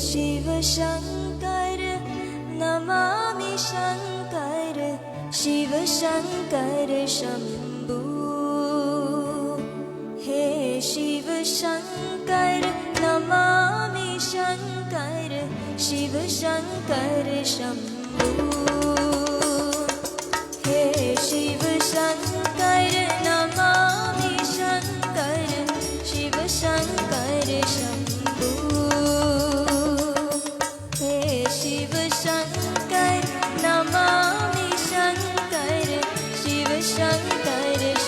शिव शंकर नमामि शंकर शिव शंकर शंभु हे शिव शंकर नमामि शंकर शिव शंकर शंभु हे शिव शंकर नमामि शंकर शिव शंकर शंभु शिव शंकर नमामि शंकर शिव शंकर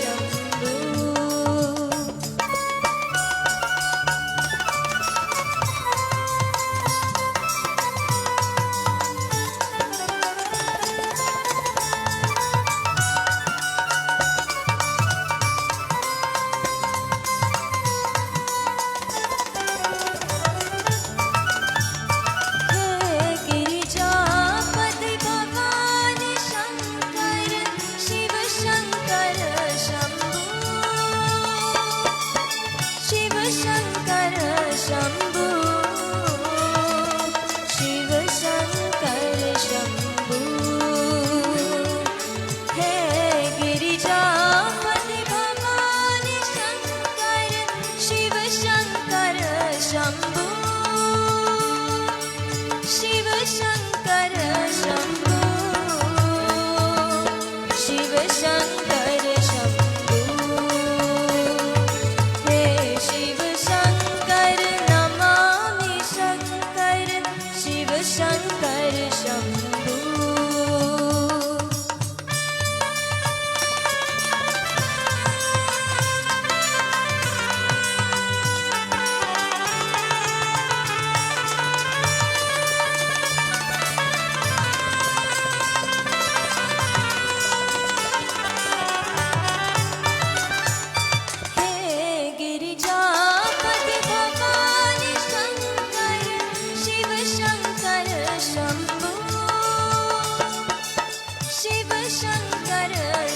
शंकर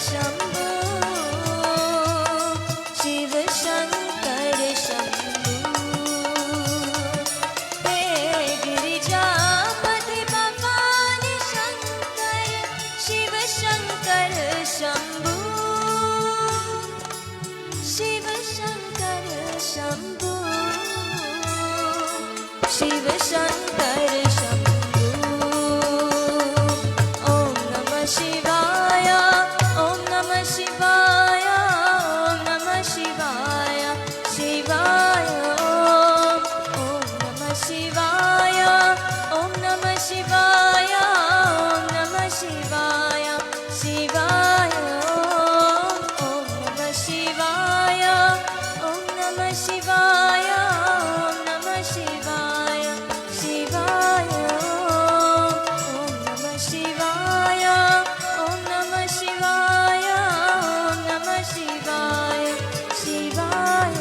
शंभो शिव शंकर शंभो हे गिरिजापति भवानी शंकर शिव शंकर शंभो शिव शंकर शंभो शिव शंकर शंभो ओम नमः शिवाय ओम नमः शिवाय ओम नमः शिवाय शिवाय ओम नमः शिवाय ओम नमः शिवाय ओम नमः शिवाय शिवाय ओम नमः शिवाय ओम नमः शिवाय ओम नमः शिवाय शिवाय ओम नमः शिवाय ओम नमः शिवाय ओम नमः शिवाय शिवाय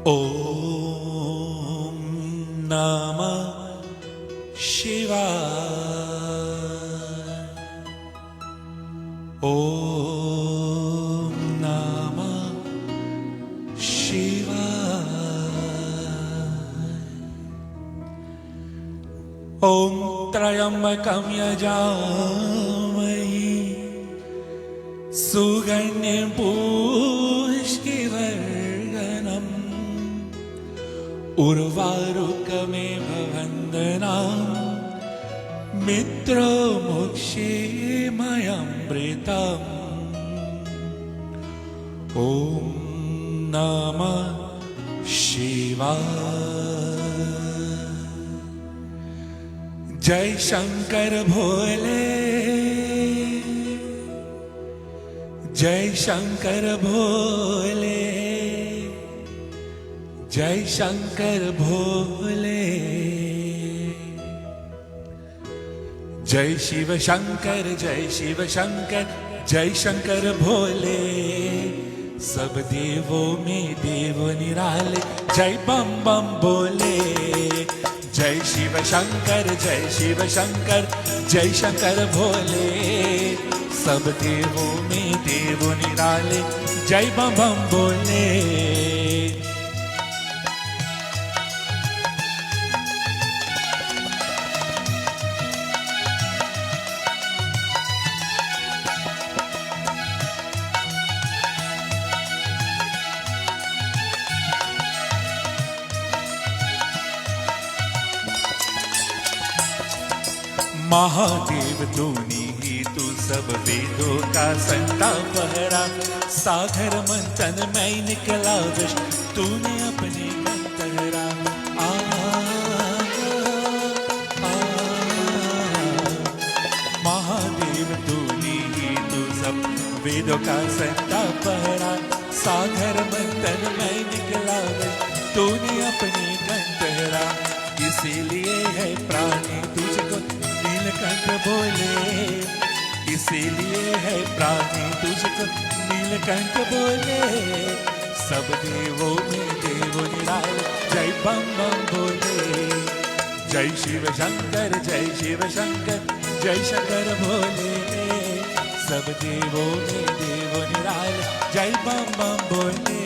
Om Namah Shivaya. Om Namah Shivaya. Om Trayambakam Yajamahi Suganyam Pushkivarganam Urvarukame Bhavandanam Mitra Mokshe Mayambritam. Om Namah Shivaya. Jai Shankar Bhole, Jai Shankar Bhole, Jai Shankar Bhole, Jai Shiva Shankar, Jai Shiva Shankar, Jai Shankar Bhole. सब देवों में देव निराले, जय बम बम बोले. जय शिव शंकर, जय शिव शंकर, जय शंकर भोले. सब देवों में देव निराले, जय बम बम बोले. महादेव तूने ही तू सब वेदों का संता पहरा. सागर मंथन में निकला विष, तूने अपने मंतरा. आ, आ, महादेव तूने ही तू सब वेदों का संता पहरा. सागर मंथन में निकला विष, तूने अपने कंठहरा. इसीलिए है प्राणी तुझको नीलकंठ बोले. इसीलिए है प्राणी तुझको नीलकंठ बोले. सब देवों में देव निराले, जय बम बम बोले. जय शिव शंकर, जय शिव शंकर, जय शंकर भोले. सब देवों में देव निराले, जय बम बम बोले.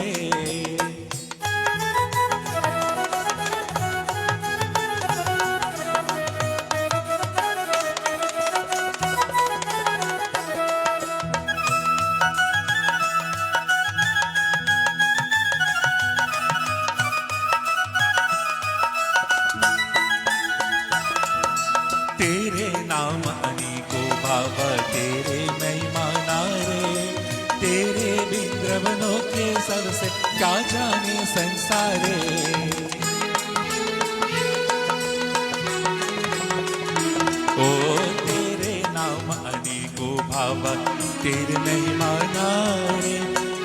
क्या जाने संसारे। ओ तेरे नाम अनेकों भावा, तेरे नहीं माना रे,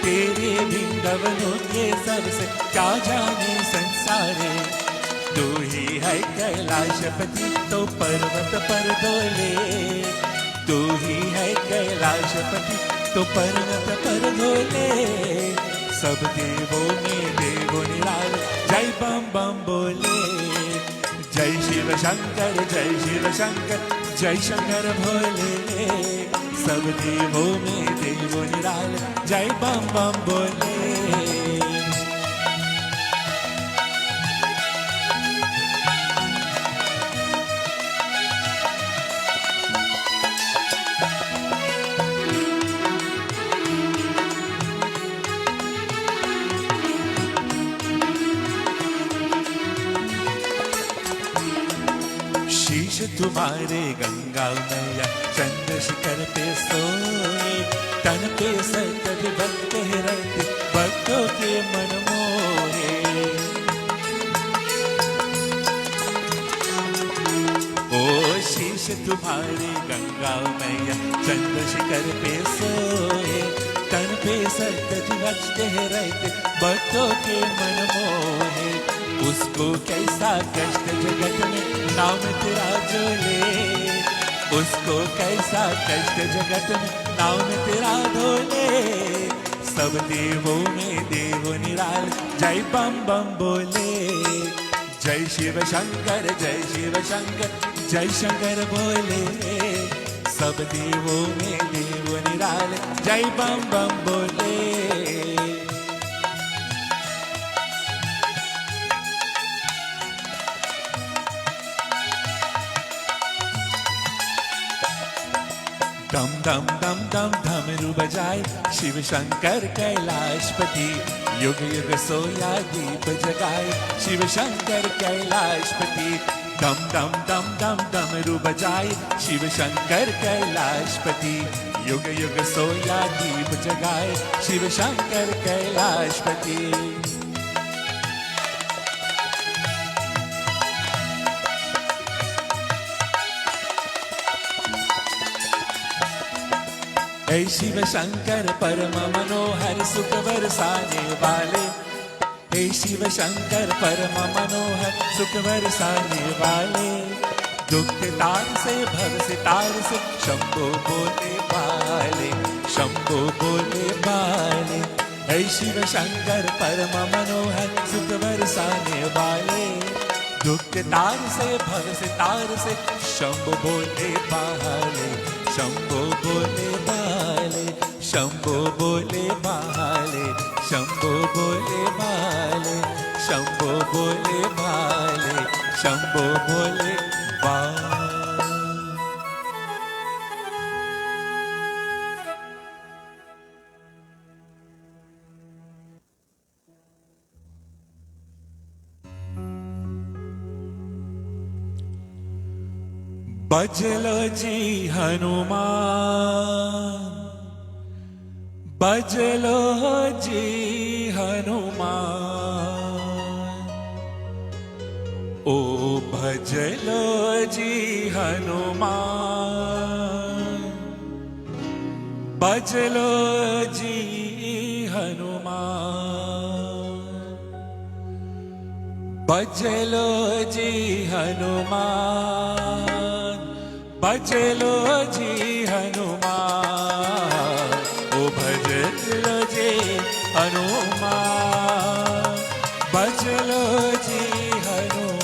तेरे वृंदावनों के सबसे क्या जाने संसारे। तू ही है कैलाशपति तो पर्वत पर डोले, तू ही है कैलाशपति तो पर्वत पर डोले। सब देवों में देवों निराल जय बम बम बोले। जय शिव शंकर जय शिव शंकर जय शंकर भोले। सब देवों में देवों निराल जय बम बम बोले। शीश तुम्हारे गंगा मैया चंद्र शिखर पे सोए, तन पे सतत भक्त रहते भक्तों के मन मोहे। ओ शीश तुम्हारे गंगा मैया चंद्र शिखर पे सोए, तन पे सतत भक्त रहते भक्तों के मन मोहे। उसको कैसा कष्ट जगत में नाम तेरा जो ले, उसको कैसा कष्ट जगत में नाम तेरा धोले। सब देवों में देवो निराल जय बम बम बोले। जय शिव शंकर जय शिव शंकर जय शंकर बोले। सब देवों में देवो निराल जय बम बम बोले। दम दम दम दम धमरू बजाए शिव शंकर कैलाशपति, युग युग सोया दीप जगाए शिव शंकर कैलाशपति। दम दम दम दम डमरू बजाए शिव शंकर कैलाशपति, युग युग सोया दीप जगाए शिव शंकर कैलाशपति। हे शिव शंकर परम मनोहर सुख बरसाने वाले, हे शिव शंकर परम मनोहर सुख बरसाने वाले। दुख तार से भव से तार से शंभो बोले बाले, शंभो बोले बाले। हे शिव शंकर परम मनोहर सुख बरसाने वाले। दुख तार से भव से तार से शंभो बोले बाले, शंभो बोले बाले, शंभो बोले बाले, शंभो बोले बाले, शंभो बोले बाले, शंभो बोले बाले। बजलो जी हनुमान, बजलो जी हनुमान। ओ भजलो जी हनुमान, बजलो जी हनुमान, बजलो जी हनुमान, बजलो जी हनुमान। ओ भजलो जी हनुमान, बजलो जी हनुमान।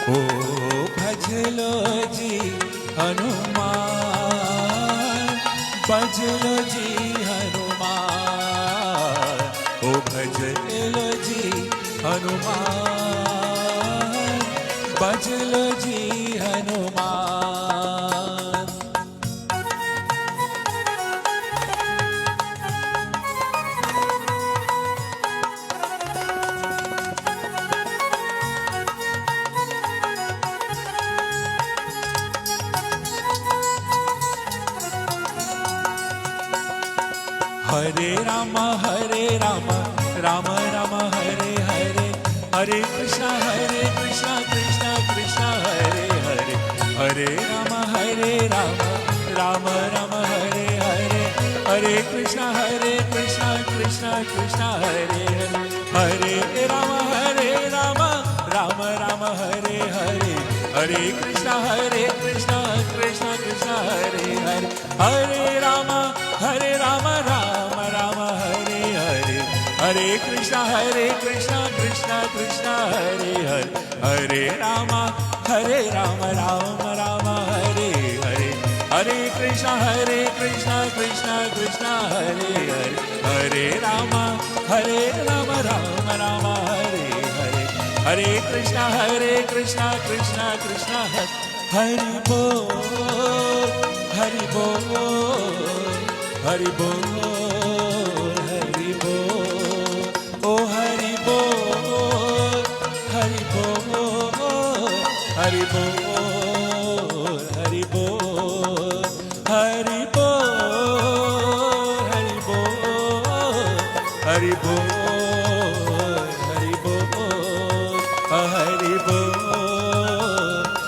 ओ भजलो जी हनुमान, भजलो जी हनुमान। ओ भजलो जी हनुमान, भजलो जी Hanuman. Hare Rama, Rama Rama, Hare Hare, Hare Krishna, Krishna Krishna, Hare Hare, Hare Rama, Rama Rama, Hare Hare, Hare Krishna, Krishna Krishna, Hare Hare, Hare Rama, Rama Rama, Hare Hare, Hare Krishna, Krishna Krishna, Hare Hare, Hare Rama, Rama Rama, Hare Hare, Hare Krishna, Krishna Krishna, Hare Hare, Hare Rama, Rama Rama, Hare Hare, Hare Krishna, Krishna Krishna, Hare Hare, Hare Rama, Rama Rama, Hare Hare, Hare Krishna, Krishna Krishna, Hare Bol, Hare Bol, Hare Bol, Hare Bol, oh Hare Bol, Hare Bol, Hare Bol, Hare Bol, Hare Bol, Hare Bol, Hare Bol, Hare Bol, Hare Bol, Hare Bol,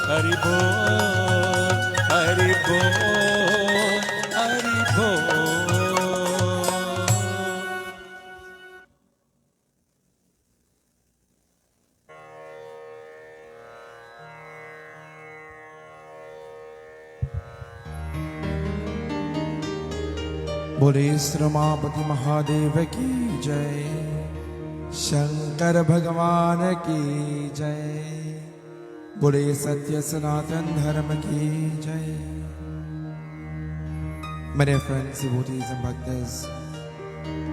Hare Bol, Hare Bol. बोले श्रमापति महादेव की जय, शंकर भगवान की जय, बोले सत्य सनातन धर्म की जय. My dear friends, devotees and bhaktas,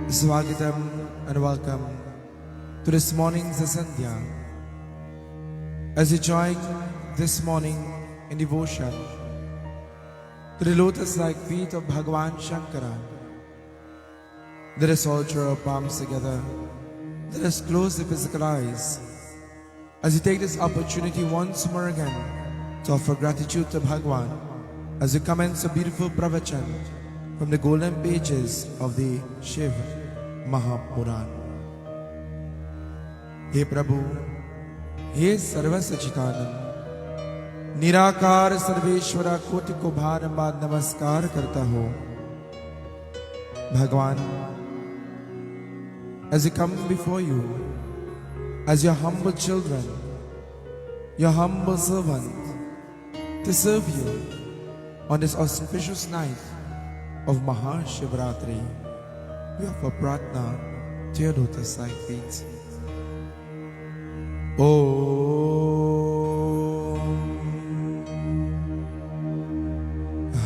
Swagatam and welcome to this morning's Sandhya. As you join this morning in devotion to the lotus-like feet of Bhagavan Shankara, let us all draw our palms together. Let us close the physical eyes as we take this opportunity once more again to offer gratitude to Bhagavan as we commence a beautiful pravachan from the golden pages of the Shiva Mahapuran. He Prabhu, He Sarva Sachitanand, निराकार सर्वेश्वरा कोटि को बारंबार नमस्कार करता हो. भगवान, as we come before you, as your humble children, your humble servant, to serve you on this auspicious night of Maha Shivaratri, we offer pratna to your lotus-like feet.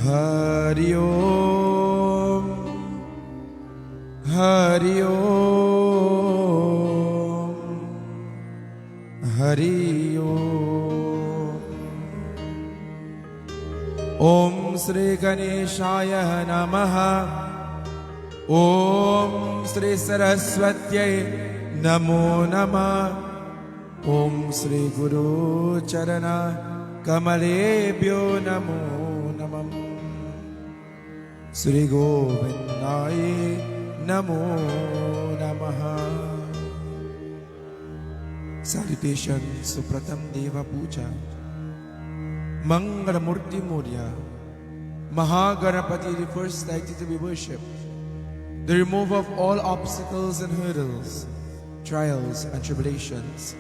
Hari Om, Hari Om, Hari Om. Om Shri Ganeshaya Namaha, Om Shri Saraswatyai Namo Namah, Om Shri Guru Charana Kamalebhyo Namo Namah. Shri Govindaya Namo Namaha. Salutations to Pratham Deva Puja, Mangala Murti Murya, Mahaganapati, the first deity to be worshipped, the removal of all obstacles and hurdles, trials and tribulations.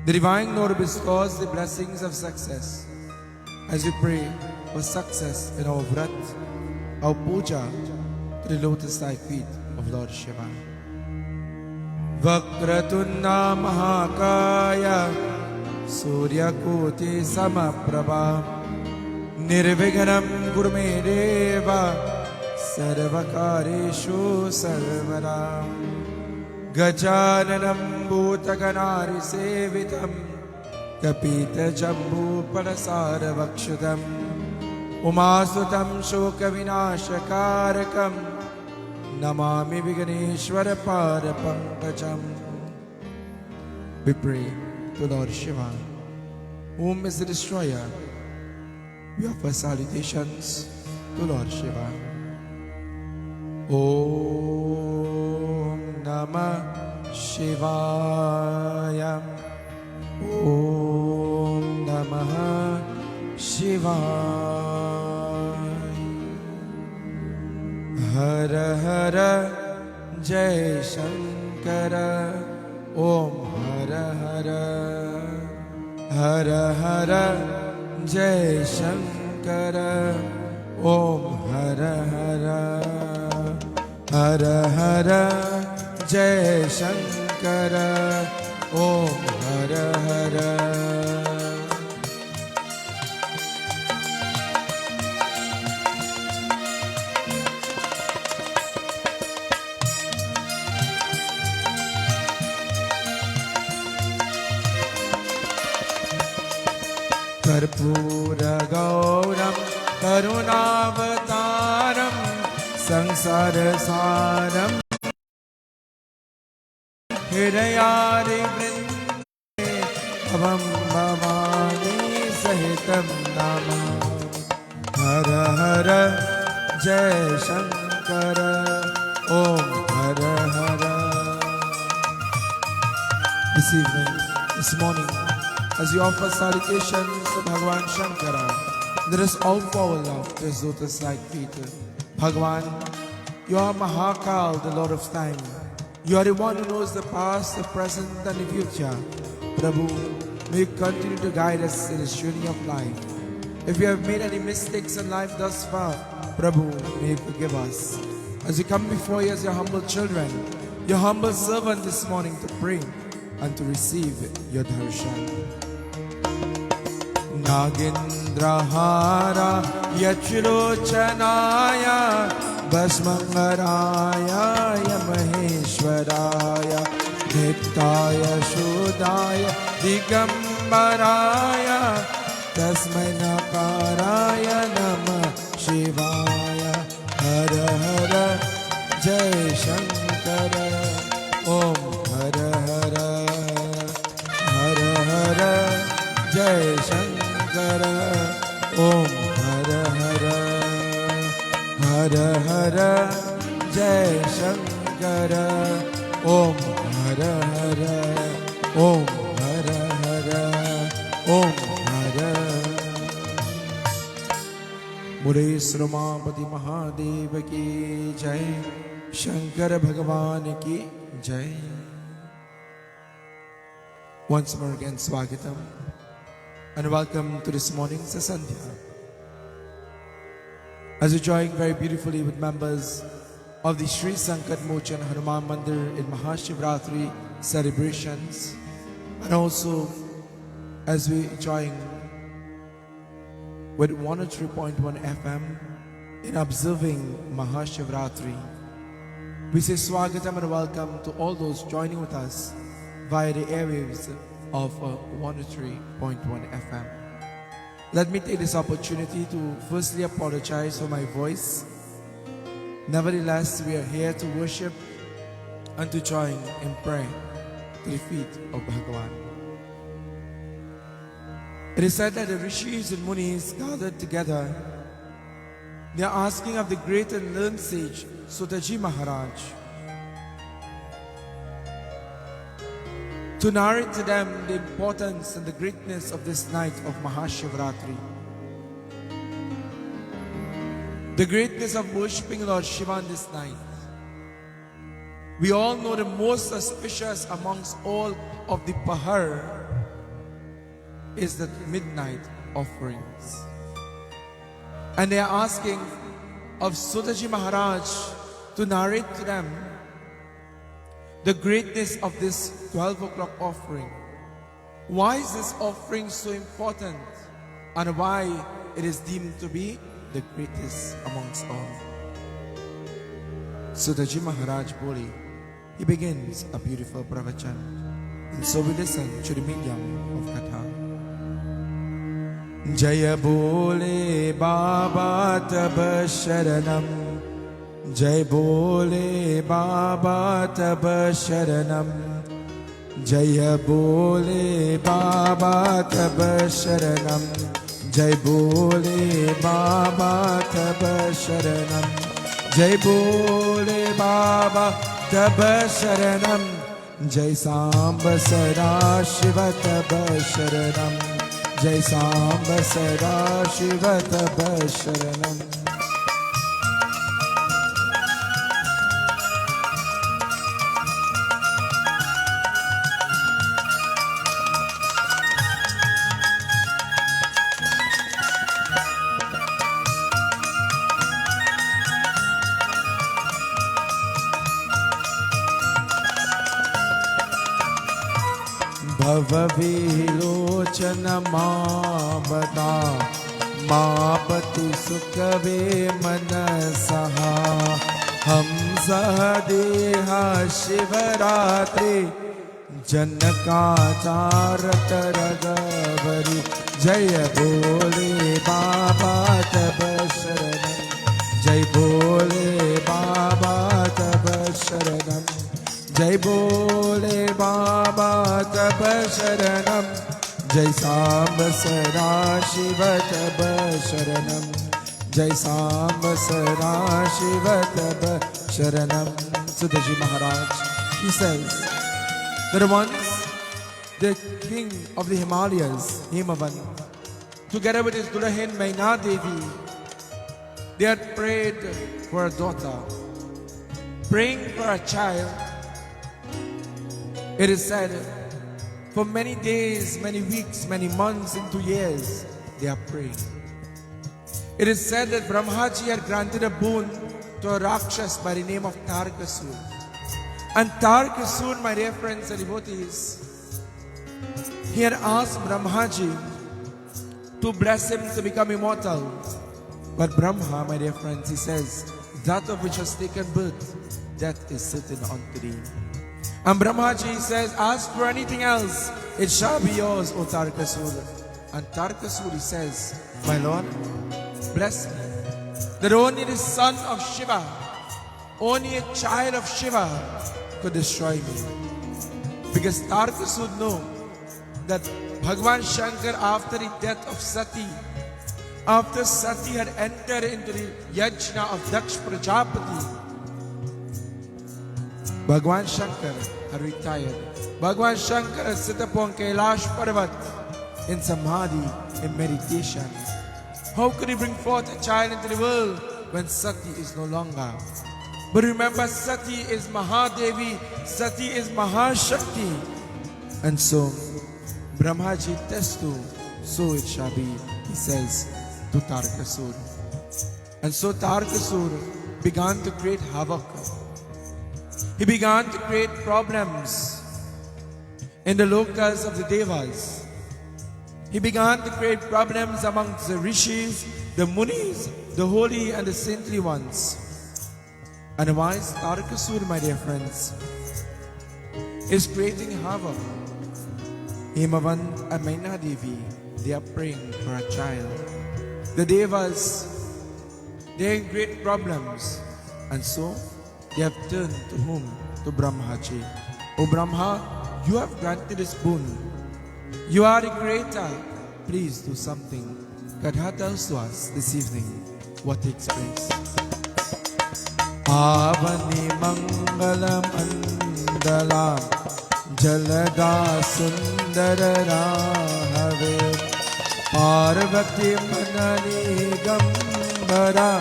The Divine Lord bestows the blessings of success as we pray for success in our vrat, our puja to the lotus-like feet of Lord Shiva. Vakratunda Mahakaya Suryakoti Samaprabha Nirvighanam Gurume Deva Sarvakareshu Sarvara Gajananam Bhutaganari Sevitam Kapita Jambu Parasara Vakshudam Umasutam Shoka Vinashakarakam Namami Viganeshwara Pada Pankajam. We pray to Lord Shiva, whom is the destroyer. We offer salutations to Lord Shiva. Om Namah Shivaya. Om Namah Shivaya. Hara Hara Jai Shankara. Om Hara Hara. Hara Hara Jai Shankara. Om Hara Hara. Hara Hara Jai Shankara. Om Hara Hara. Karpura Gauram Karunavataram Sansara Saram Hridayari Vrinde Avam Bhavani Sahitam Nama. Hara Hara Jai Shankara. Om Hara Hara. This evening, this morning, as you offer salutations to Bhagavan Shankara, let us all bow love to his lotus-like feet. Bhagavan, you are Mahakal, the Lord of Time. You are the one who knows the past, the present, and the future. Prabhu, may you continue to guide us in this journey of life. If we have made any mistakes in life thus far, Prabhu, may you forgive us. As we come before you as your humble children, your humble servant this morning to pray and to receive your darshan. Nagendrahara Yachirochanaya Basmangaraya Yamaheshwaraya Nittaya Shodaya Digambaraya Tasmai Nakaraya Namah Shivaya. Hara Hara Jai Shankara. Om Hara Hara. Hara Hara Jai Shankara. Om Hara Hara. Hara Hara Jai Shankara. Om Hara Hara. Om Hara Hara. Om Hara. Mure Sramapati Mahadev ki Jai. Shankar Bhagavan ki Jai. Once more again, Swagatam and welcome to this morning's Sandhya. As we join very beautifully with members of the Shri Sankat Mochan Hanuman Mandir in Maha Shivarati celebrations, and also as we join with 103.1 FM in observing Maha Shivaratri, we say Swagatam and welcome to all those joining with us via the airwaves of 103.1 FM. Let me take this opportunity to firstly apologize for my voice. Nevertheless, we are here to worship and to join in prayer to the feet of Bhagavan. It is said that the Rishis and Munis gathered together. They are asking of the great and learned sage Sutaji Maharaj to narrate to them the importance and the greatness of this night of Mahashivaratri. The greatness of worshipping Lord Shiva on this night. We all know the most auspicious amongst all of the Pahar is the midnight offerings. And they are asking of Sutaji Maharaj to narrate to them the greatness of this 12 o'clock offering. Why is this offering so important and why it is deemed to be the greatest amongst all? Sutaji Maharaj Boli, he begins a beautiful pravachan. And so we listen to the medium of Katha. Jaya Bole Baba Tab Sharanam. Jai Bole Baba Tab Sharanam. Jaya Bole Baba Tab Sharanam. Jai Bole Baba Tab Sharanam. Jai Bole Baba Taba Sharanam, Jai Samba Sada Shiva Taba Sharanam, Jai Samba Sada Shiva Taba Sharanam. Bhavavilochan Mabata Mapati Sukave Manasaha Hamsa Deha Shivaratri Janaka Charataravari Jaya Bole Baba Taba Sharanam, Jai Bole Baba Taba Sharanam, Jai Bole Baba Taba Sharanam, Jai Samba Sada Shiva Taba Sharanam, Jai Samba Sada Shiva Taba Sharanam. Sutaji Maharaj, he says that once the king of the Himalayas, Himavan, together with his Dulahin Maina Devi, they had prayed for a daughter, praying for a child. It is said, for many days, many weeks, many months, into years, they are praying. It is said that Brahmaji had granted a boon to a Rakshas by the name of Taraka. And Taraka, my dear friends and devotees, he had asked Brahmaji to bless him to become immortal. But Brahma, my dear friends, he says, that of which has taken birth, that is certain unto thee. And Brahmaji says, ask for anything else, it shall be yours, O Tarakasura. And Tarakasura, he says, my Lord, bless me, that only the son of Shiva, only a child of Shiva could destroy me. Because Tarakasura knew that Bhagavan Shankar, after the death of Sati, after Sati had entered into the yajna of Daksh Prajapati, Bhagavan Shankar had retired. Bhagavan Shankar had sit upon Kailash Parvat in Samadhi, in meditation. How could he bring forth a child into the world when Sati is no longer? But remember, Sati is Mahadevi, Sati is Mahashakti. And so, Brahmaji testu, so it shall be, he says to Tarakasur. And so Tarakasur began to create havoc. He began to create problems in the lokas of the Devas. He began to create problems amongst the rishis, the munis, the holy and the saintly ones. And why is Tarakasur, my dear friends, is creating havoc? Himavan and Maina Devi, they are praying for a child. The Devas, they are in great problems. And so, they have turned to whom? To Brahmaji. O Brahma, you have granted this boon. You are the creator. Please do something. Katha tells to us this evening what takes place. Avani Mangalam Andalam Jalada Sundara Rahave Parvati Manani Gambara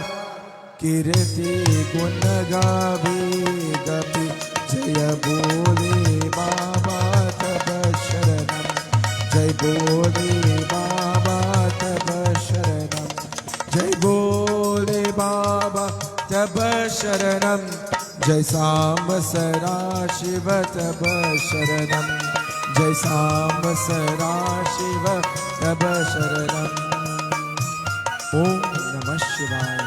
Kirti Gunagavi Gapi Jaya Bole Baba Taba Sharanam Jai Bole Baba Taba Sharanam Jai Bole Baba Taba Sharanam Jai Samba Sada Shiva Taba Sharanam Jai Samba Sada Shiva Taba Sharanam. Om Namah Shivaya.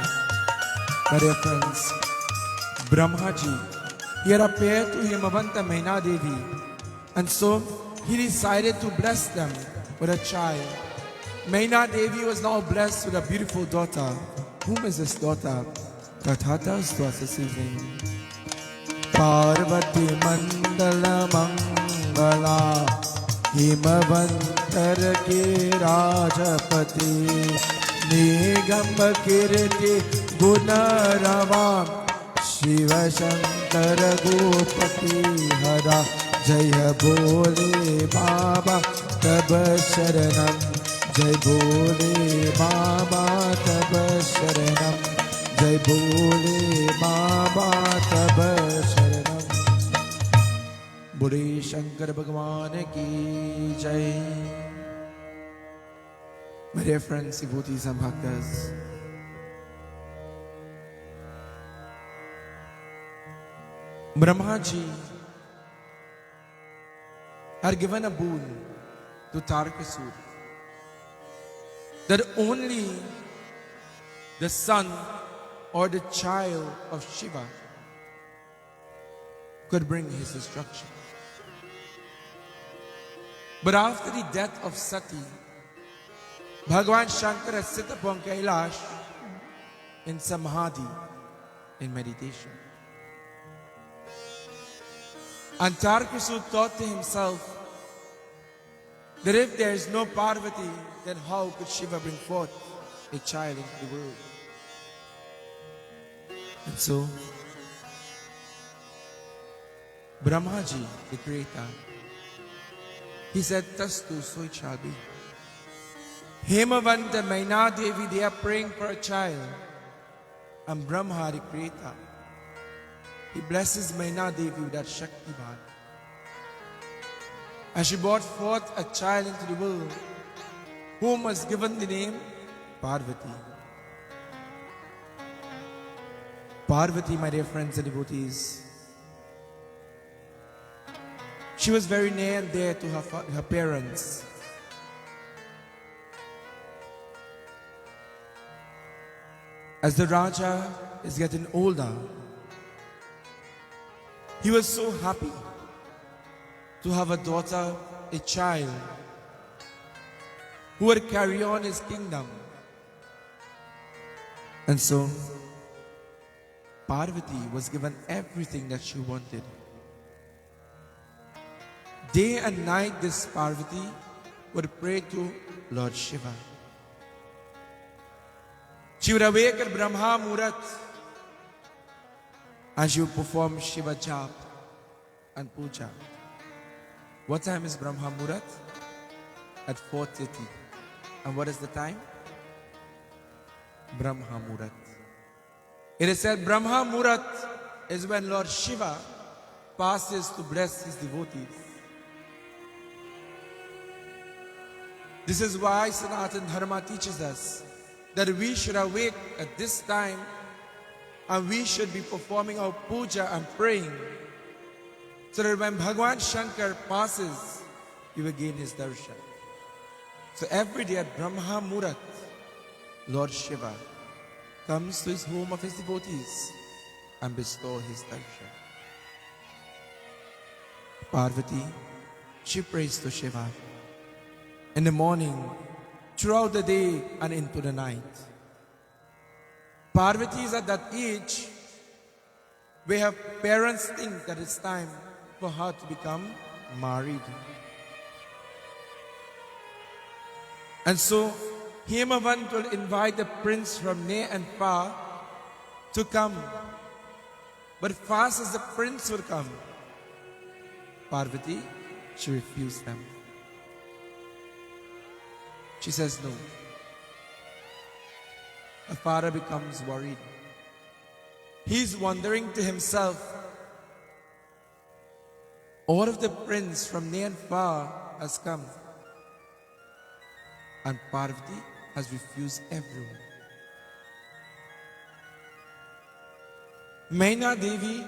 My dear friends, Brahmaji, he had appeared to Himavanta Maina Devi, and so he decided to bless them with a child. Maina Devi was now blessed with a beautiful daughter. Whom is this daughter? Katha tells to us this evening. Parvati Mandala Mangala Himavantar Ki Rajapati Nigamba Kirti Gunaravam Shiva Shankar Gopati Hara Jaya Bole Baba Tab Sharanam Jai Bole Baba Tab Sharanam Jai Bole Baba Tab Sharanam Bole Shankar Bhagwan Ki Jai. My dear friends, devotees and bhaktas, Brahmaji had given a boon to Taraka that only the son or the child of Shiva could bring his destruction. But after the death of Sati, Bhagavan Shankara sat upon Kailash in Samadhi, in meditation. And Taraka thought to himself that if there is no Parvati, then how could Shiva bring forth a child into the world? And so, Brahmaji, the creator, he said, Tastu, so it shall be. Hemavanta, Maina Devi, they are praying for a child. And Brahma, the creator, he blesses Maina Devi with that Shakti Bhan. And she brought forth a child into the world, whom was given the name Parvati. Parvati, my dear friends and devotees, she was very near and dear to her parents. As the Raja is getting older, he was so happy to have a daughter, a child, who would carry on his kingdom. And so, Parvati was given everything that she wanted. Day and night, this Parvati would pray to Lord Shiva. She would awake at Brahma Murat and she would perform Shiva Jap and Puja. What time is Brahma Murat? At 4:30. And what is the time? Brahma Murat. It is said Brahma Murat is when Lord Shiva passes to bless his devotees. This is why Sanatan Dharma teaches us that we should awake at this time and we should be performing our puja and praying so that when Bhagwan Shankar passes, we will gain his darshan. So every day at Brahma Murat, Lord Shiva comes to his home of his devotees and bestows his darshan. Parvati, she prays to Shiva in the morning, throughout the day and into the night. Parvati is at that age where her parents think that it's time for her to become married. And so, Hemavant will invite the prince from near and far to come. But fast as the prince will come, Parvati, she refused them. She says no. Her father becomes worried. He's wondering to himself, all of the prince from near and far has come, and Parvati has refused everyone. Maina Devi,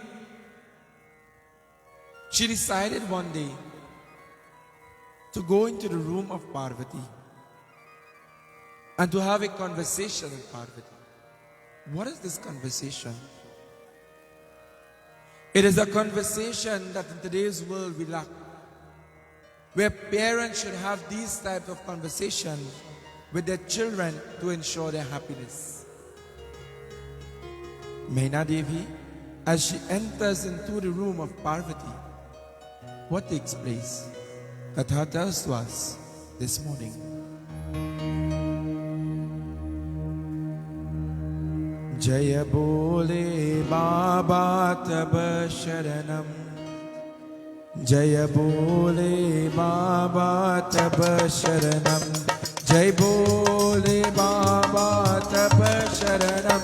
she decided one day to go into the room of Parvati and to have a conversation with Parvati. What is this conversation? It is a conversation that in today's world we lack, where parents should have these types of conversations with their children to ensure their happiness. Maina Devi, as she enters into the room of Parvati, what takes place? Katha tells to us this morning. Jaya Bole Baba Tab Sharanam. Jaya Bole Baba Tab Sharanam. Jai Bole Baba Tab Sharanam.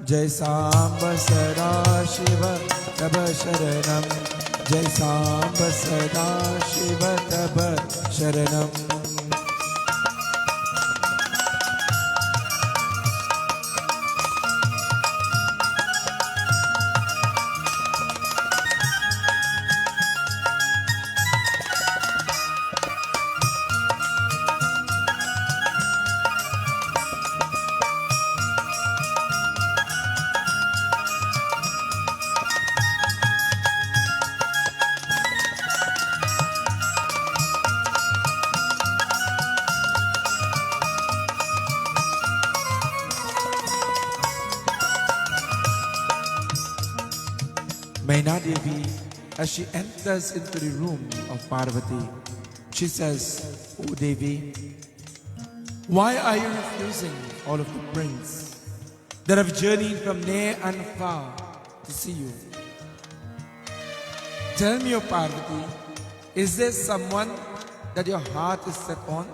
Jai Samba Sada Shiva Tab Sharanam. Jai Samba Sada Shiva Tab Sharanam. Maina Devi, as she enters into the room of Parvati, she says, "O Devi, why are you refusing all of the prince that have journeyed from near and far to see you? Tell me, O Parvati, is there someone that your heart is set on?"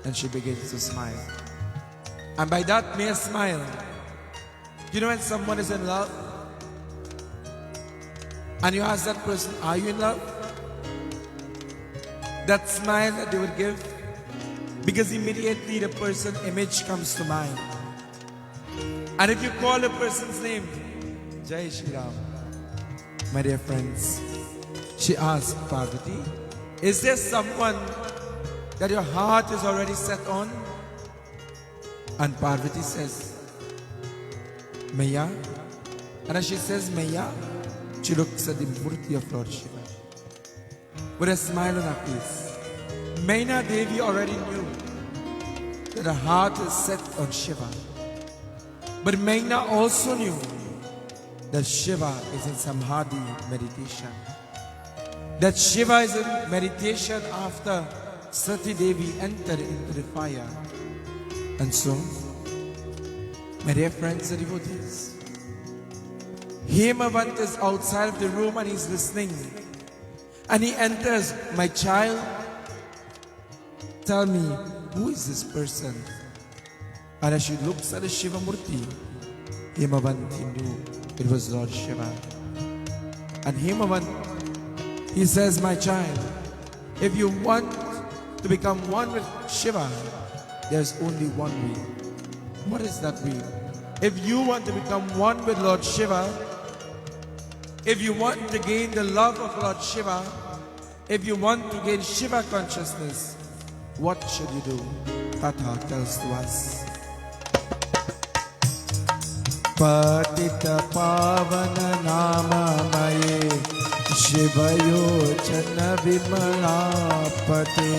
And she begins to smile. And by that mere smile, you know when someone is in love, and you ask that person, "Are you in love?" That smile that they would give, because immediately the person's image comes to mind. And if you call a person's name, Jai Shri Ram, my dear friends, she asked Parvati, "Is there someone that your heart is already set on?" And Parvati says, "Maya." And as she says Maya, she looks at the Murti of Lord Shiva with a smile on her face. Maina Devi already knew that her heart is set on Shiva. But Maina also knew that Shiva is in Samadhi meditation. That Shiva is in meditation after Sati Devi entered into the fire. And so, my dear friends and devotees, Hemavant is outside of the room and he's listening. And he enters, "My child, tell me, who is this person?" And as she looks at the Shiva Murti, Hemavant knew it was Lord Shiva. And Hemavant, he says, "My child, if you want to become one with Shiva, there's only one way." What is that way? If you want to become one with Lord Shiva, if you want to gain the love of Lord Shiva, if you want to gain Shiva consciousness, what should you do? Tata tells to us. Patita pavana nama maye Shivayochana vimalapate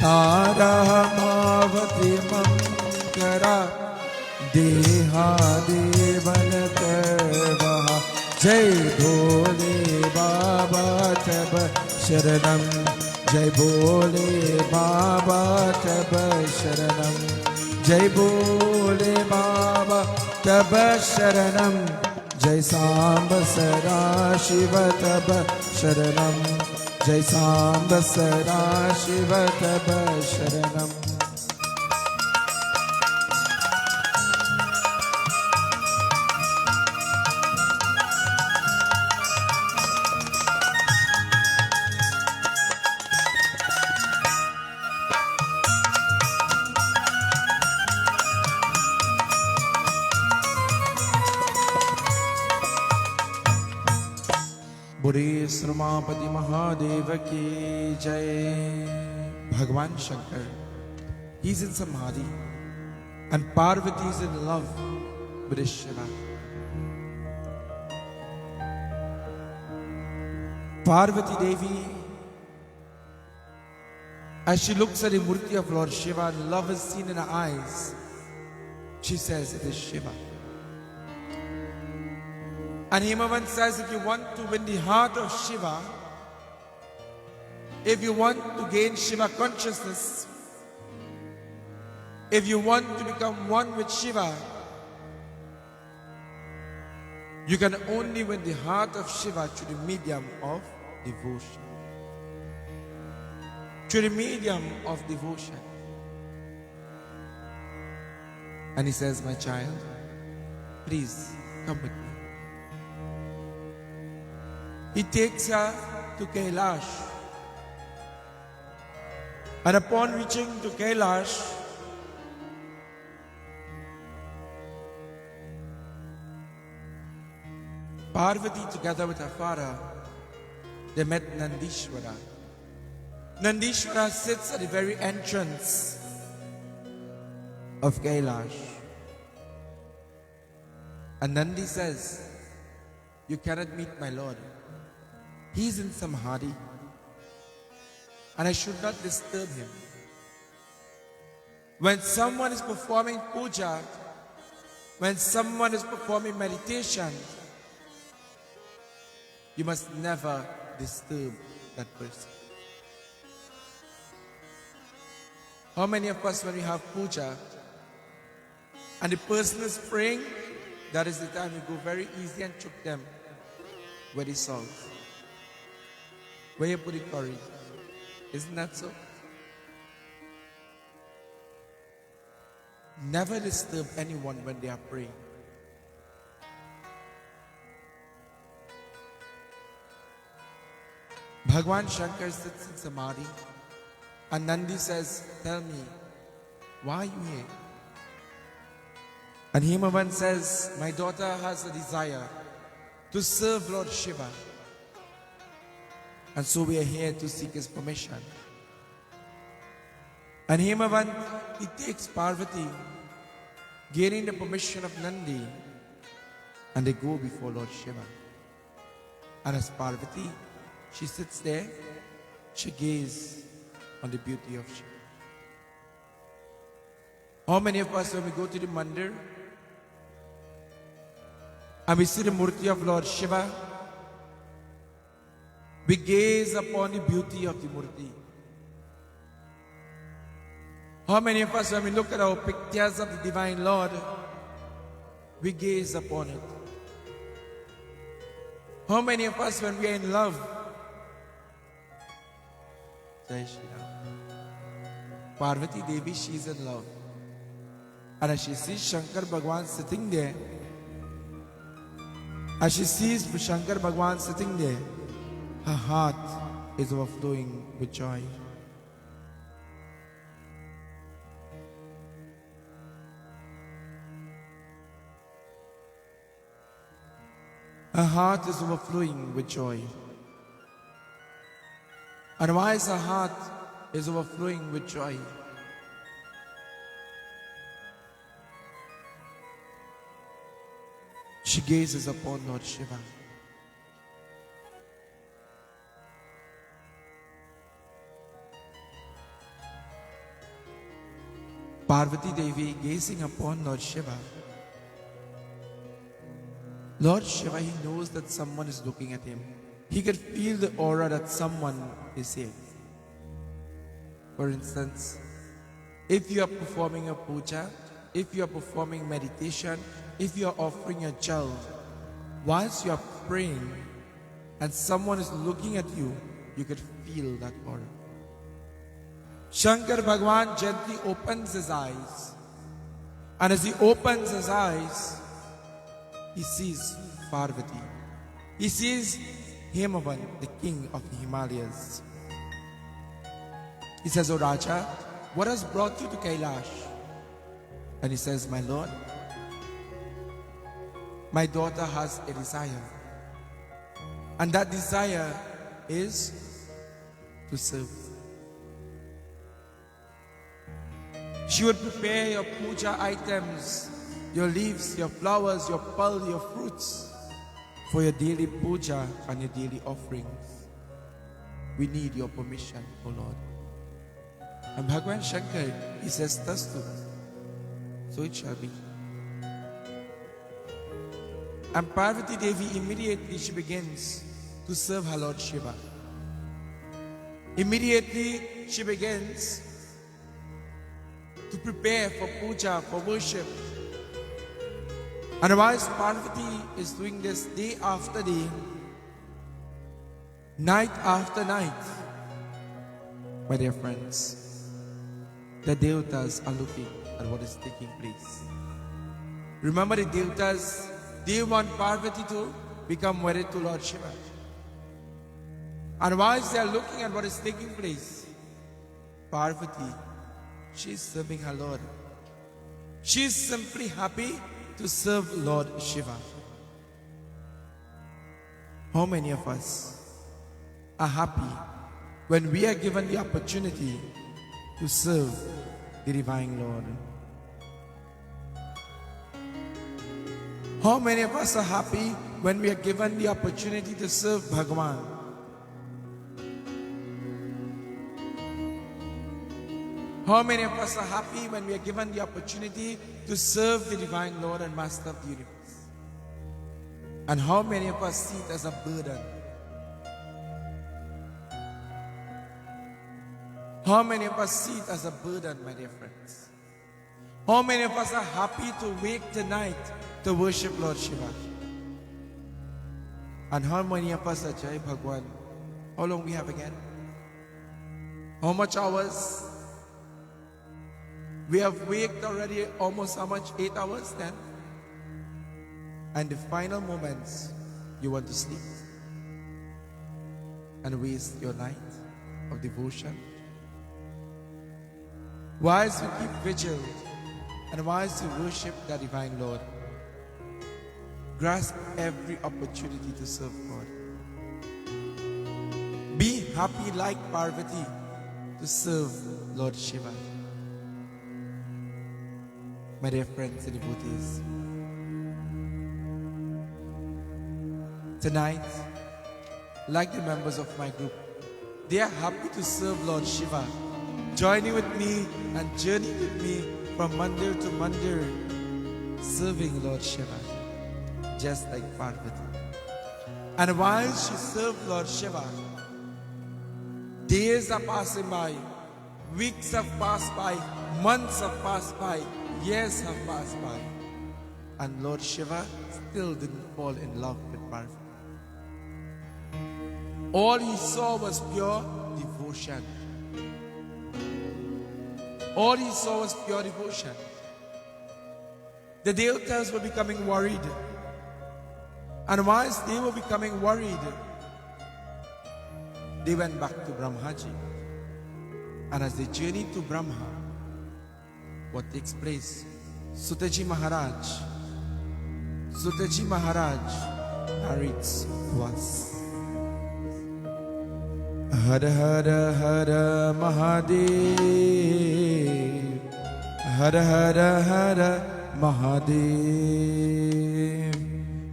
Taramavati mankara Deha devanatavaha Jai Bole Baba Tab Sharanam. Jai Bole Baba Tab Sharanam. Jai Bole Baba Tab Sharanam. Jai Samba Sada Shiva Tab Sharanam. Jai Samba Sada Shiva Tab Sharanam. Bure Sramapati Mahadeva ki Jai. Bhagwan Shankar, he's in Samadhi and Parvati is in love with Shiva. Parvati Devi, as she looks at the Murti of Lord Shiva and love is seen in her eyes, she says, "It is Shiva." And Hemavant says, if you want to win the heart of Shiva, if you want to gain Shiva consciousness, if you want to become one with Shiva, You can only win the heart of Shiva through the medium of devotion. Through the medium of devotion. And he says, my child, please come with me. He takes her to Kailash. And upon reaching to Kailash, Parvati together with her father, they met Nandishwara. Nandishwara sits at the very entrance of Kailash. And Nandi says, you cannot meet my Lord. He's in Samadhi. And I should not disturb him. When someone is performing puja, when someone is performing meditation, you must never disturb that person. How many of us, when we have puja and the person is praying, that is the time we go very easy and choke them where the salt, where you put the curry. Isn't that so? Never disturb anyone when they are praying. Bhagwan Shankar sits in Samadhi and Nandi says, tell me, why are you here? And Himavan says, my daughter has a desire to serve Lord Shiva. And so we are here to seek his permission. And Himavan, he takes Parvati, gaining the permission of Nandi, and they go before Lord Shiva. And as Parvati, she sits there, she gazes on the beauty of Shiva. How many of us, when we go to the Mandir, and we see the Murti of Lord Shiva, we gaze upon the beauty of the Murti. How many of us, when we look at our pictures of the Divine Lord, we gaze upon it? How many of us, when we are in love, Jai Shri Ram. Parvati Devi, she is in love. And as she sees Shankar Bhagwan sitting there, as she sees Shankar Bhagwan sitting there, her heart is overflowing with joy. Her heart is overflowing with joy. And why is her heart is overflowing with joy? She gazes upon Lord Shiva. Parvati Devi gazing upon Lord Shiva. Lord Shiva, he knows that someone is looking at him. He could feel the aura that someone is here. For instance, if you are performing a puja, if you are performing meditation, if you are offering a jal, whilst you are praying and someone is looking at you, you could feel that aura. Shankar Bhagwan gently opens his eyes, and as he opens his eyes, he sees Parvati. He sees Himavan, the king of the Himalayas. He says, "O Raja, what has brought you to Kailash?" And he says, "My lord, my daughter has a desire. And that desire is to serve. She would prepare your puja items, your leaves, your flowers, your pearl, your fruits for your daily puja and your daily offerings. We need your permission, O Lord." And Bhagwan Shankar, he says, "Tastu." So it shall be. And Parvati Devi, immediately she begins to serve her Lord Shiva. Immediately she begins to prepare for puja, for worship. Otherwise, Parvati is doing this day after day, night after night. My dear friends, the Devatas are looking at what is taking place. Remember, the Devatas, they want Parvati to become married to Lord Shiva. Otherwise, they are looking at what is taking place. Parvati, she is serving her Lord. She is simply happy to serve Lord Shiva. How many of us are happy when we are given the opportunity to serve the Divine Lord? How many of us are happy when we are given the opportunity to serve Bhagavan? How many of us are happy when we are given the opportunity to serve the Divine Lord and Master of the universe? And how many of us see it as a burden? How many of us see it as a burden, my dear friends? How many of us are happy to wake tonight to worship Lord Shiva? And how many of us are Jai Bhagwan? How long we have again? How much hours? We have waked already almost how much? 8 hours then? And the final moments, you want to sleep and waste your night of devotion. Whilst we keep vigil and whilst we worship the Divine Lord, grasp every opportunity to serve God. Be happy like Parvati to serve Lord Shiva. My dear friends and devotees, tonight, like the members of my group, they are happy to serve Lord Shiva. Joining with me and journey with me from Mandir to Mandir, serving Lord Shiva, just like Parvati. And while she served Lord Shiva, days are passing by, weeks have passed by, months have passed by, years have passed by, and Lord Shiva still didn't fall in love with Parvati. All he saw was pure devotion. All he saw was pure devotion. The Devatas were becoming worried. And whilst they were becoming worried, they went back to Brahmaji. And as they journeyed to Brahma, what takes place? Sutaji Maharaj narrates to us. Hara Hara Hara Mahadev, Hara Hara Hara Mahadev,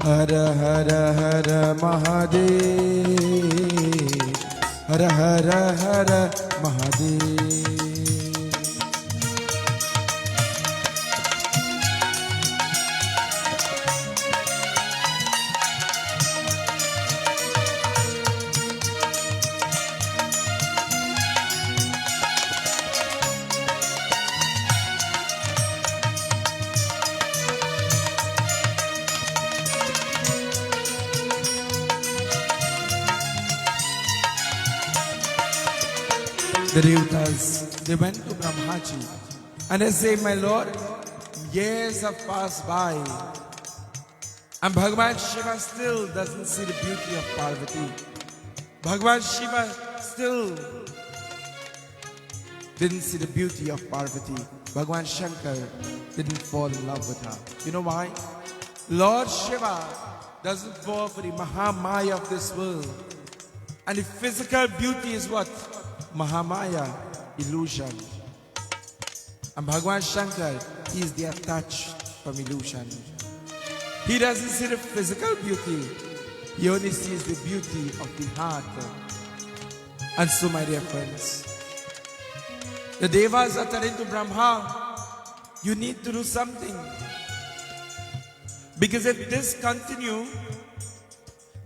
Hara Hara Hara Mahadev, Hara Hara Hara Mahadev. The Devatas, they went to Brahmaji and they say, my Lord, years have passed by and Bhagavan Shiva still doesn't see the beauty of Parvati. Bhagavan Shiva still didn't see the beauty of Parvati. Bhagavan Shankar didn't fall in love with her. You know why? Lord Shiva doesn't fall for the Mahamaya of this world. And the physical beauty is what? Mahamaya, illusion. And Bhagavan Shankar, he is detached from illusion. He doesn't see the physical beauty. He only sees the beauty of the heart. And so, my dear friends, the Devas are telling to Brahma, you need to do something. Because if this continues,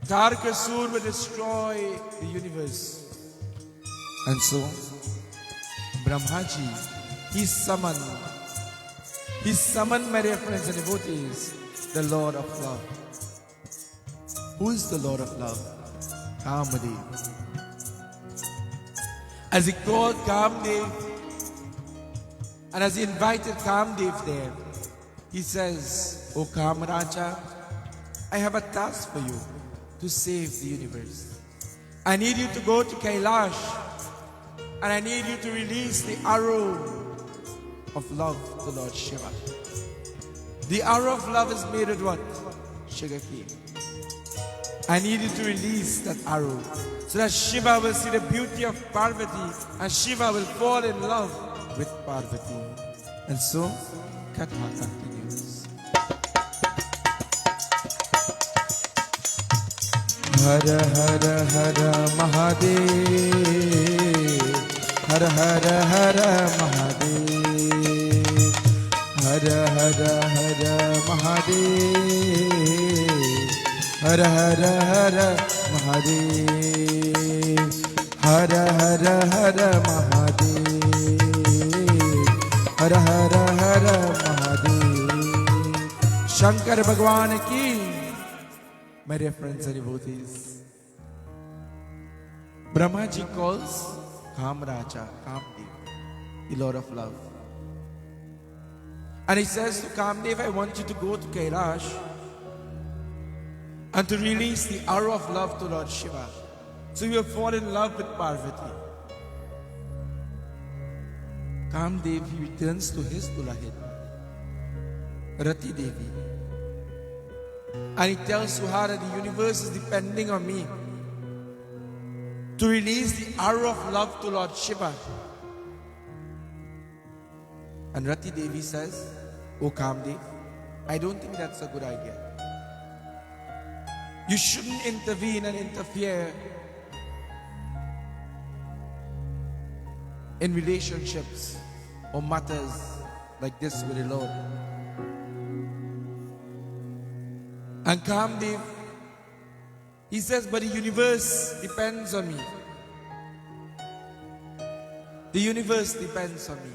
Taraka will destroy the universe. And so, Brahmaji, he summoned, my dear friends and devotees, the Lord of love. Who is the Lord of love? Kamdev. As he called Kamdev, and as he invited Kamdev there, he says, O Kamraja, I have a task for you to save the universe. I need you to go to Kailash, and I need you to release the arrow of love to Lord Shiva. The arrow of love is made with what? Sugarcane. I need you to release that arrow so that Shiva will see the beauty of Parvati and Shiva will fall in love with Parvati. And so, Katha continues. Hara Hara Hara Mahadev, Hara Hara Hara Mahadev, Hara Hara Hara Mahadev, Hara Hara Hara Mahadev, Hara Hara Hara Mahadev, Hara Hara Hara Mahadev. Shankar Bhagwan ki. My dear friends and devotees, Brahmaji calls Kamraja, Kamdev, the Lord of Love. And he says to Kamdev, I want you to go to Kailash and to release the arrow of love to Lord Shiva. So you will fall in love with Parvati. Kamdev, he returns to his Dulahin, Rati Devi. And he tells Suha that the universe is depending on me to release the arrow of love to Lord Shiva. And Rati Devi says, O Kamdev, I don't think that's a good idea. You shouldn't intervene and interfere in relationships or matters like this with the Lord. And Kamdev, he says, but the universe depends on me. The universe depends on me.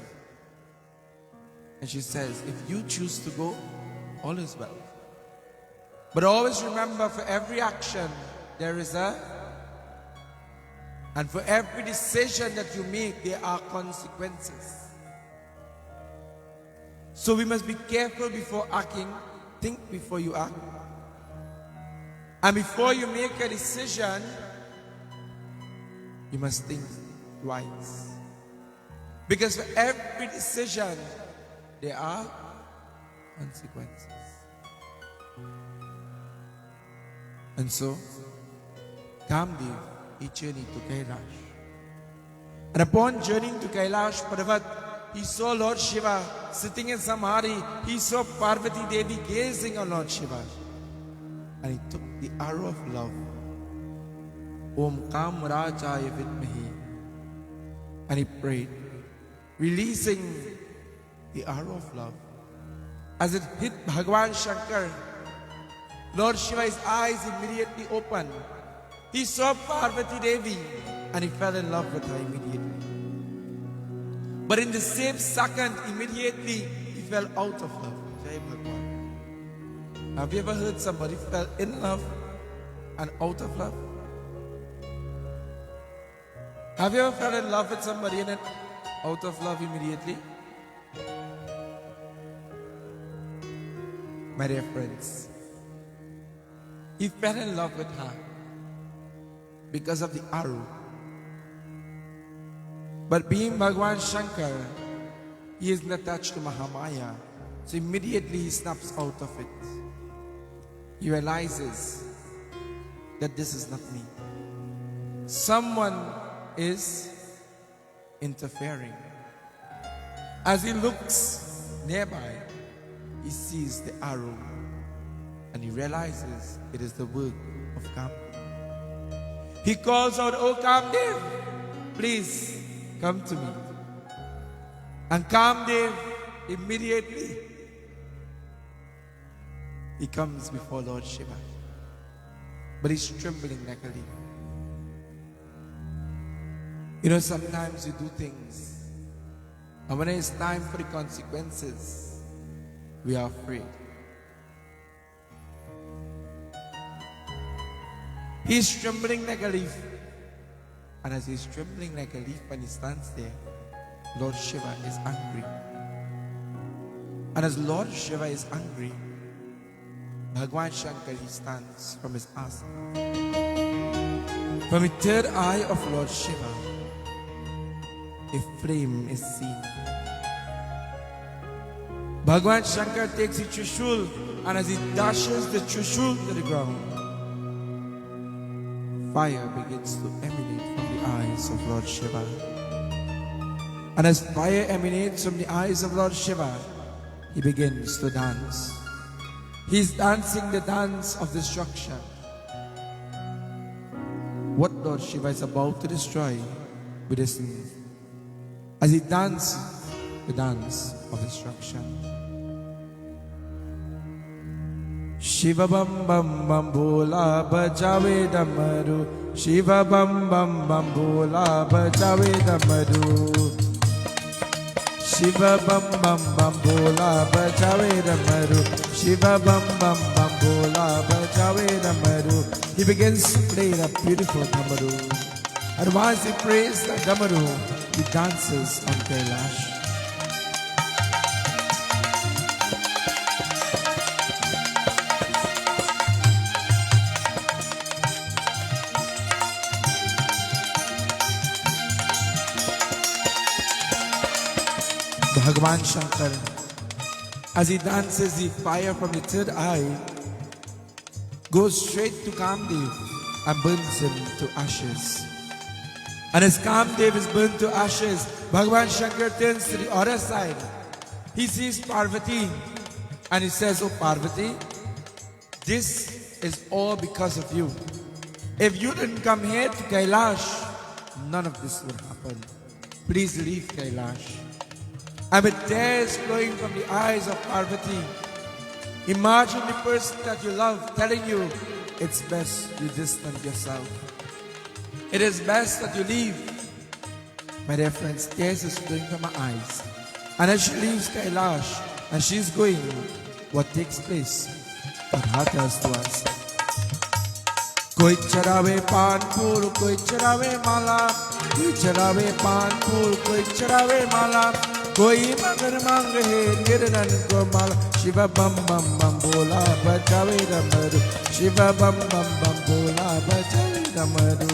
And she says, if you choose to go, all is well. But always remember, for every action, there is and for every decision that you make, there are consequences. So we must be careful before acting. Think before you act. And before you make a decision, you must think twice. Because for every decision, there are consequences. And so, Kamdev, he journeyed to Kailash. And upon journeying to Kailash Parvat, he saw Lord Shiva sitting in Samadhi. He saw Parvati Devi gazing on Lord Shiva. And he took the arrow of love, Om Kamrajaya Vidmahi, and he prayed, releasing the arrow of love. As it hit Bhagwan Shankar, Lord Shiva's eyes immediately opened. He saw Parvati Devi and he fell in love with her immediately. But in the same second, immediately, he fell out of love. Jai Bhagwan. Have you ever heard somebody fell in love and out of love? Have you ever fell in love with somebody and then out of love immediately? My dear friends, he fell in love with her because of the arrow. But being Bhagwan Shankar, he is not attached to Mahamaya. So immediately he snaps out of it. He realizes that this is not me. Someone is interfering. As he looks nearby, he sees the arrow and he realizes it is the work of Kamdev. He calls out, "Oh Kamdev, please come to me." And Kamdev immediately he comes before Lord Shiva, but he's trembling like a leaf. You know, sometimes you do things, and when it's time for the consequences, we are afraid. He's trembling like a leaf. And as he's trembling like a leaf when he stands there, Lord Shiva is angry. And as Lord Shiva is angry, Bhagwan Shankar, he stands from his asana. From the third eye of Lord Shiva, a flame is seen. Bhagwan Shankar takes his Trishul, and as he dashes the Trishul to the ground, fire begins to emanate from the eyes of Lord Shiva. And as fire emanates from the eyes of Lord Shiva, he begins to dance. He's dancing the dance of destruction. What Lord Shiva is about to destroy, we listen as he dances the dance of destruction. Shiva bam bam bam bola bajave damaru. Shiva bam bam bam bola bajave damaru. Shiva bam bam bam bola bajave damaru. Shiva bam bam bam bola bajave damaru. He begins to play that beautiful damaru. And once he plays the damaru, he dances on Kailash. Bhagwan Shankar, as he dances, the fire from the third eye goes straight to Kamdev and burns him to ashes. And as Kamdev is burnt to ashes, Bhagwan Shankar turns to the other side. He sees Parvati and he says, "Oh Parvati, this is all because of you. If you didn't come here to Kailash, none of this would happen. Please leave Kailash." And with tears flowing from the eyes of Parvati, imagine the person that you love telling you, it's best you distance yourself. It is best that you leave. My dear friends, tears is flowing from her eyes. And as she leaves Kailash and she's going, what takes place? What tells to us? Koi charawe pan phool, koi charawe mala, koi charawe pan phool, koi charawe mala. Koi magar mang hai nirnan ko mala. Shiva bam bam bam bola bajave damaru. Shiva bam bam bam bola bajave damaru.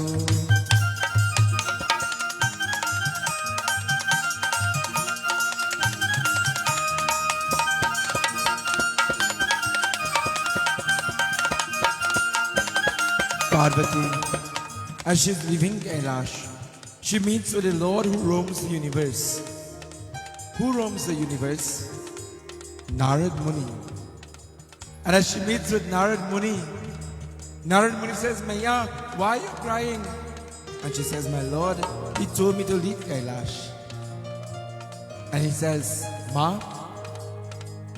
Parvati, as she's leaving Kailash, she meets with the Lord who roams the universe. Who roams the universe? Narad Muni. And as she meets with Narad Muni says, "Maya, why are you crying?" And she says, "My Lord, he told me to leave Kailash." And he says, "Ma,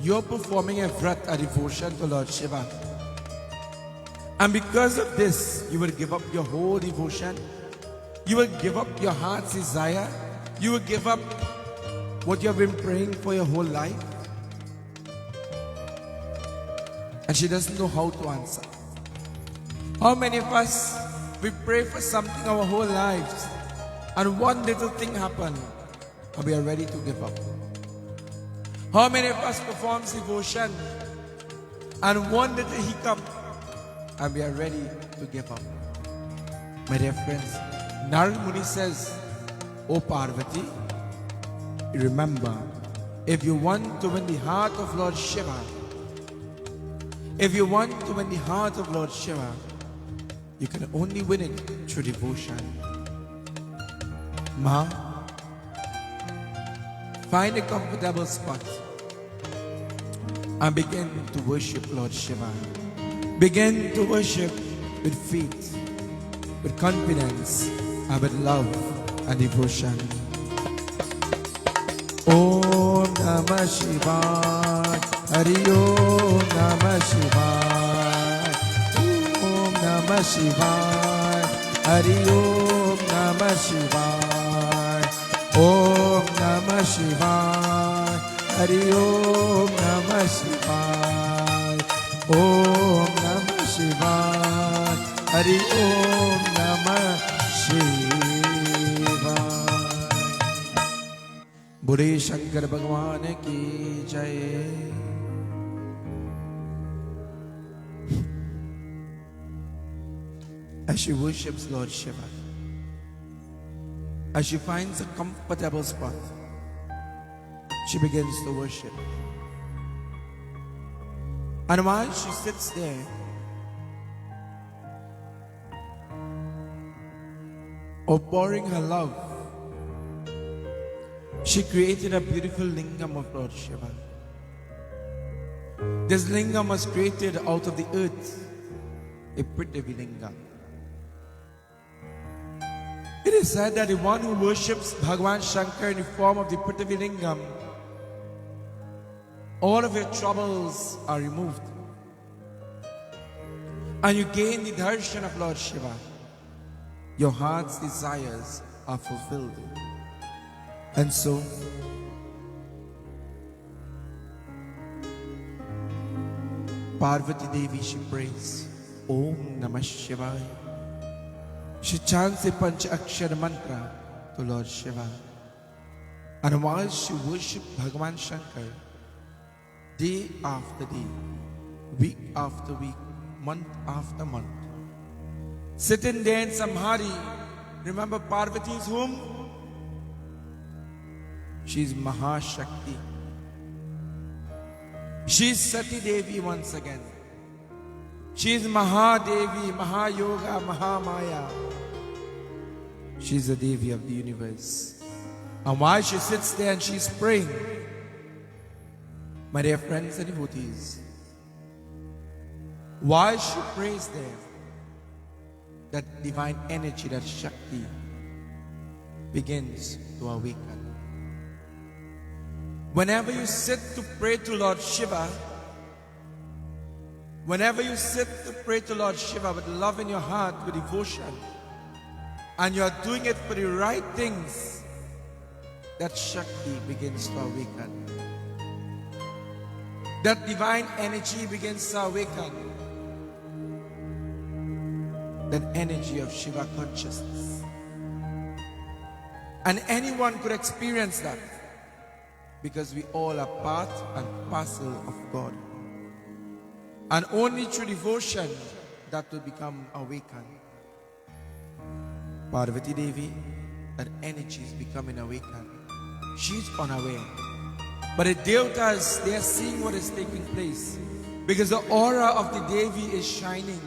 you're performing a vrat, a devotion to Lord Shiva. And because of this, you will give up your whole devotion. You will give up your heart's desire. You will give up what you have been praying for your whole life." And she doesn't know how to answer. How many of us, we pray for something our whole lives, and one little thing happens, and we are ready to give up? How many of us performs devotion, and one little hiccup, and we are ready to give up? My dear friends, Narad Muni says, "O Parvati, remember, if you want to win the heart of Lord Shiva, if you want to win the heart of Lord Shiva, you can only win it through devotion. Ma, find a comfortable spot and begin to worship Lord Shiva. Begin to worship with faith, with confidence, and with love and devotion." Om Namah Shivaya, Hari Om Namah Shivaya, Om Namah Shivaya, Hari Om Namah Shivaya, Om Namah Shivaya, Hari Om Namah Shivaya, Om Namah Shivaya, Hari Om Namah Shiva. Bure Shankar Bhagwan ki Jai. As she worships Lord Shiva, as she finds a comfortable spot, she begins to worship. And while she sits there, outpouring her love, she created a beautiful lingam of Lord Shiva. This lingam was created out of the earth, a Prithvi lingam. It is said that the one who worships Bhagavan Shankar in the form of the Prithvi lingam, all of your troubles are removed. And you gain the darshan of Lord Shiva. Your heart's desires are fulfilled. And so, Parvati Devi, she prays, Om Namah Shivaya. She chants a Pancha Akshara mantra to Lord Shiva. And while she worships Bhagavan Shankar, day after day, week after week, month after month, sitting there in Samhari, remember Parvati is whom? She is Mahashakti. She is Sati Devi once again. She is Mahadevi, Mahayoga, Mahamaya. She is the Devi of the universe. And while she sits there and she is praying, my dear friends and devotees, while she prays there, that divine energy, that Shakti, begins to awaken. Whenever you sit to pray to Lord Shiva, whenever you sit to pray to Lord Shiva with love in your heart, with devotion, and you are doing it for the right things, that Shakti begins to awaken. That divine energy begins to awaken. That energy of Shiva consciousness. And anyone could experience that, because we all are part and parcel of God. And only through devotion that will become awakened. Parvati Devi, that energy is becoming awakened. She's unaware. But the Devatas, they are seeing what is taking place, because the aura of the Devi is shining.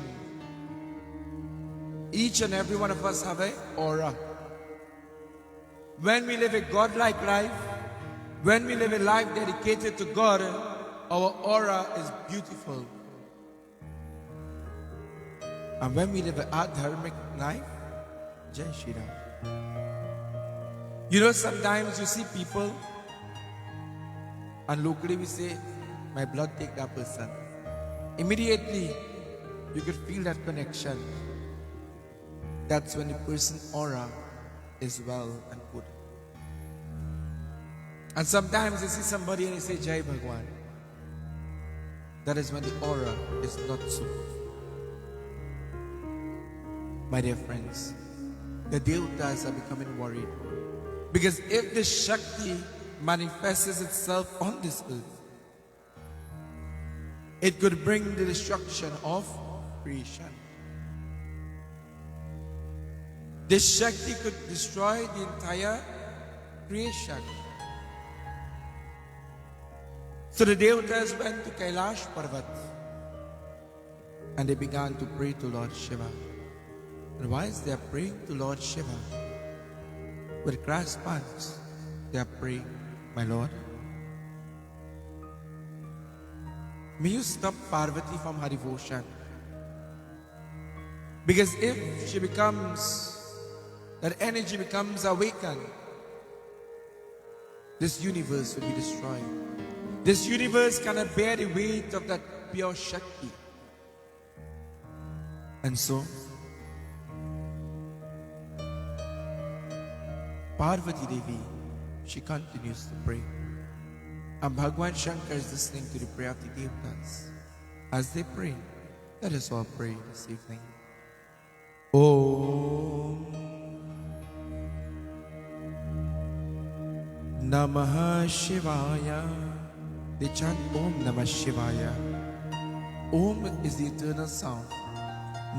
Each and every one of us have an aura. When we live a godlike life, when we live a life dedicated to God, our aura is beautiful. And when we live an adharmic life, Jai Shri Ram. You know, sometimes you see people, and locally we say, my blood take that person. Immediately, you can feel that connection. That's when the person's aura is well and good. And sometimes you see somebody and you say, Jai Bhagwan. That is when the aura is not so good. My dear friends, the Devatas are becoming worried. Because if the Shakti manifests itself on this earth, it could bring the destruction of creation. This Shakti could destroy the entire creation. So the Devatas went to Kailash Parvat and they began to pray to Lord Shiva. And whilst they are praying to Lord Shiva, with grasped hands, they are praying, my Lord, may you stop Parvati from her devotion. Because if she becomes, that energy becomes awakened, this universe will be destroyed. This universe cannot bear the weight of that pure Shakti. And so, Parvati Devi, she continues to pray. And Bhagwan Shankar is listening to the prayer of the Devatas. As they pray, let us all pray this evening. Om Namah Shivaya. They chant Om Namah Shivaya. Om is the eternal sound.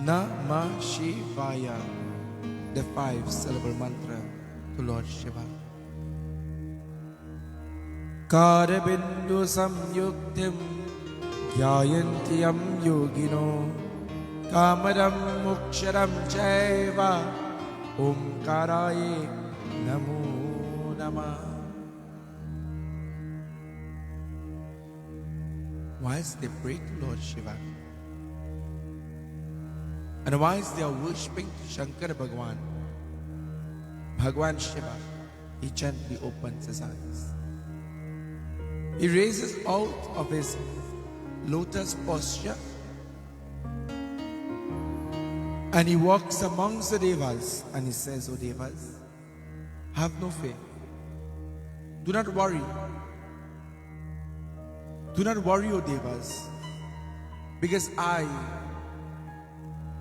Namah Shivaya, the 5-syllable mantra to Lord Shiva. Karabindu samyuktim gyayantiyam yogino kamadam muksharam chaiva omkaraye namo namah. Whilst they pray to Lord Shiva, and whilst they are worshipping Shankar Bhagwan, Bhagwan Shiva, he gently opens his eyes. He raises out of his lotus posture and he walks amongst the Devas and he says, O Devas, have no fear. Do not worry. Do not worry, O Devas, because I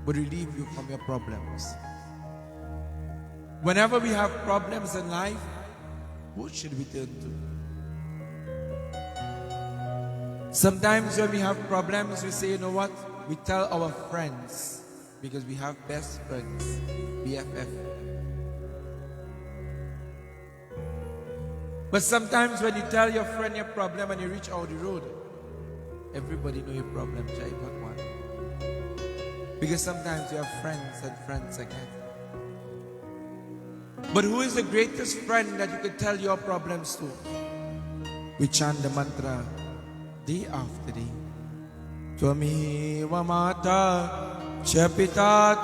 will relieve you from your problems. Whenever we have problems in life, who should we turn to? Sometimes when we have problems, we say, you know what? We tell our friends, because we have best friends, BFF. But sometimes when you tell your friend your problem and you reach out the road, everybody know your problem, Jai Bhagwan. Because sometimes you have friends and friends again. But who is the greatest friend that you can tell your problems to? We chant the mantra day after day. Tvameva mata cha pita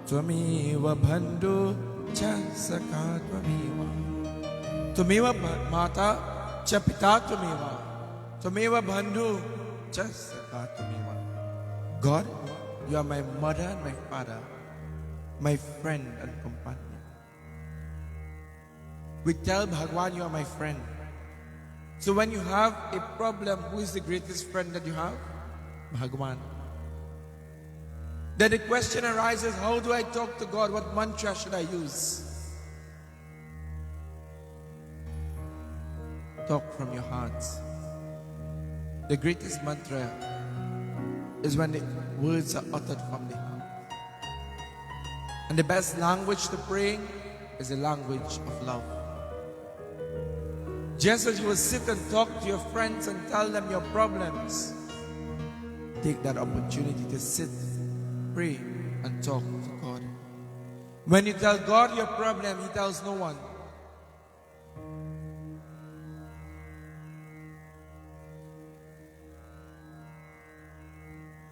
tvameva bandhu cha sakha tvameva. Tvameva mata cha pita tvameva bandhu cha sakha tvameva. God, you are my mother and my father, my friend and companion. We tell Bhagwan, you are my friend. So when you have a problem, who is the greatest friend that you have? Bhagwan. Then the question arises, how do I talk to God? What mantra should I use? Talk from your heart. The greatest mantra is when the words are uttered from the heart. And the best language to pray is the language of love. Just as you will sit and talk to your friends and tell them your problems, take that opportunity to sit, pray, and talk to God. When you tell God your problem, He tells no one.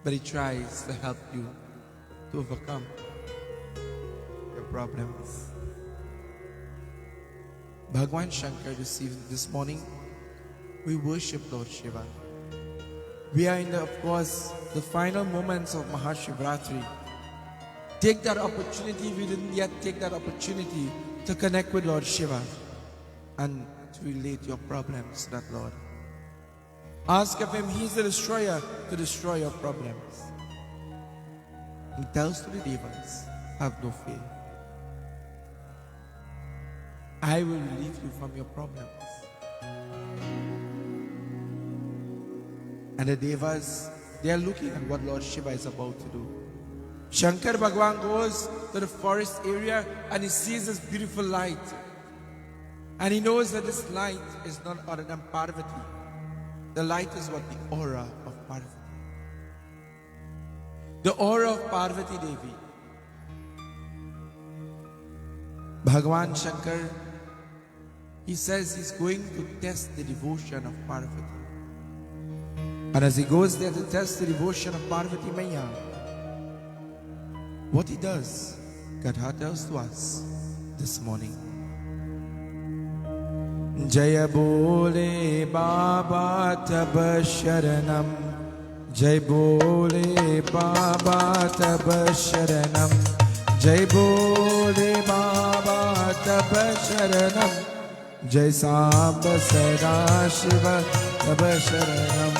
But He tries to help you to overcome your problems. Bhagwan Shankar this morning, we worship Lord Shiva. We are in, of course, the final moments of Maha Shivaratri. Take that opportunity, if you didn't yet take that opportunity, to connect with Lord Shiva and to relate your problems to that Lord. Ask of Him, He is the destroyer, to destroy your problems. He tells to the Devas, have no fear. I will relieve you from your problems. And the Devas, they are looking at what Lord Shiva is about to do. Shankar Bhagwan goes to the forest area and he sees this beautiful light. And he knows that this light is none other than Parvati. The light is what? The aura of Parvati. The aura of Parvati Devi. Bhagwan Shankar, he says he's going to test the devotion of Parvati. And as he goes there to test the devotion of Parvati Maya, what he does, Gatha tells to us this morning. Jaya Bole Baba Tab Sharanam, Jai Bole Baba Tab Sharanam, Jai Bole Baba Tab Sharanam, Jai Samba Sada Shiva Tab Sharanam.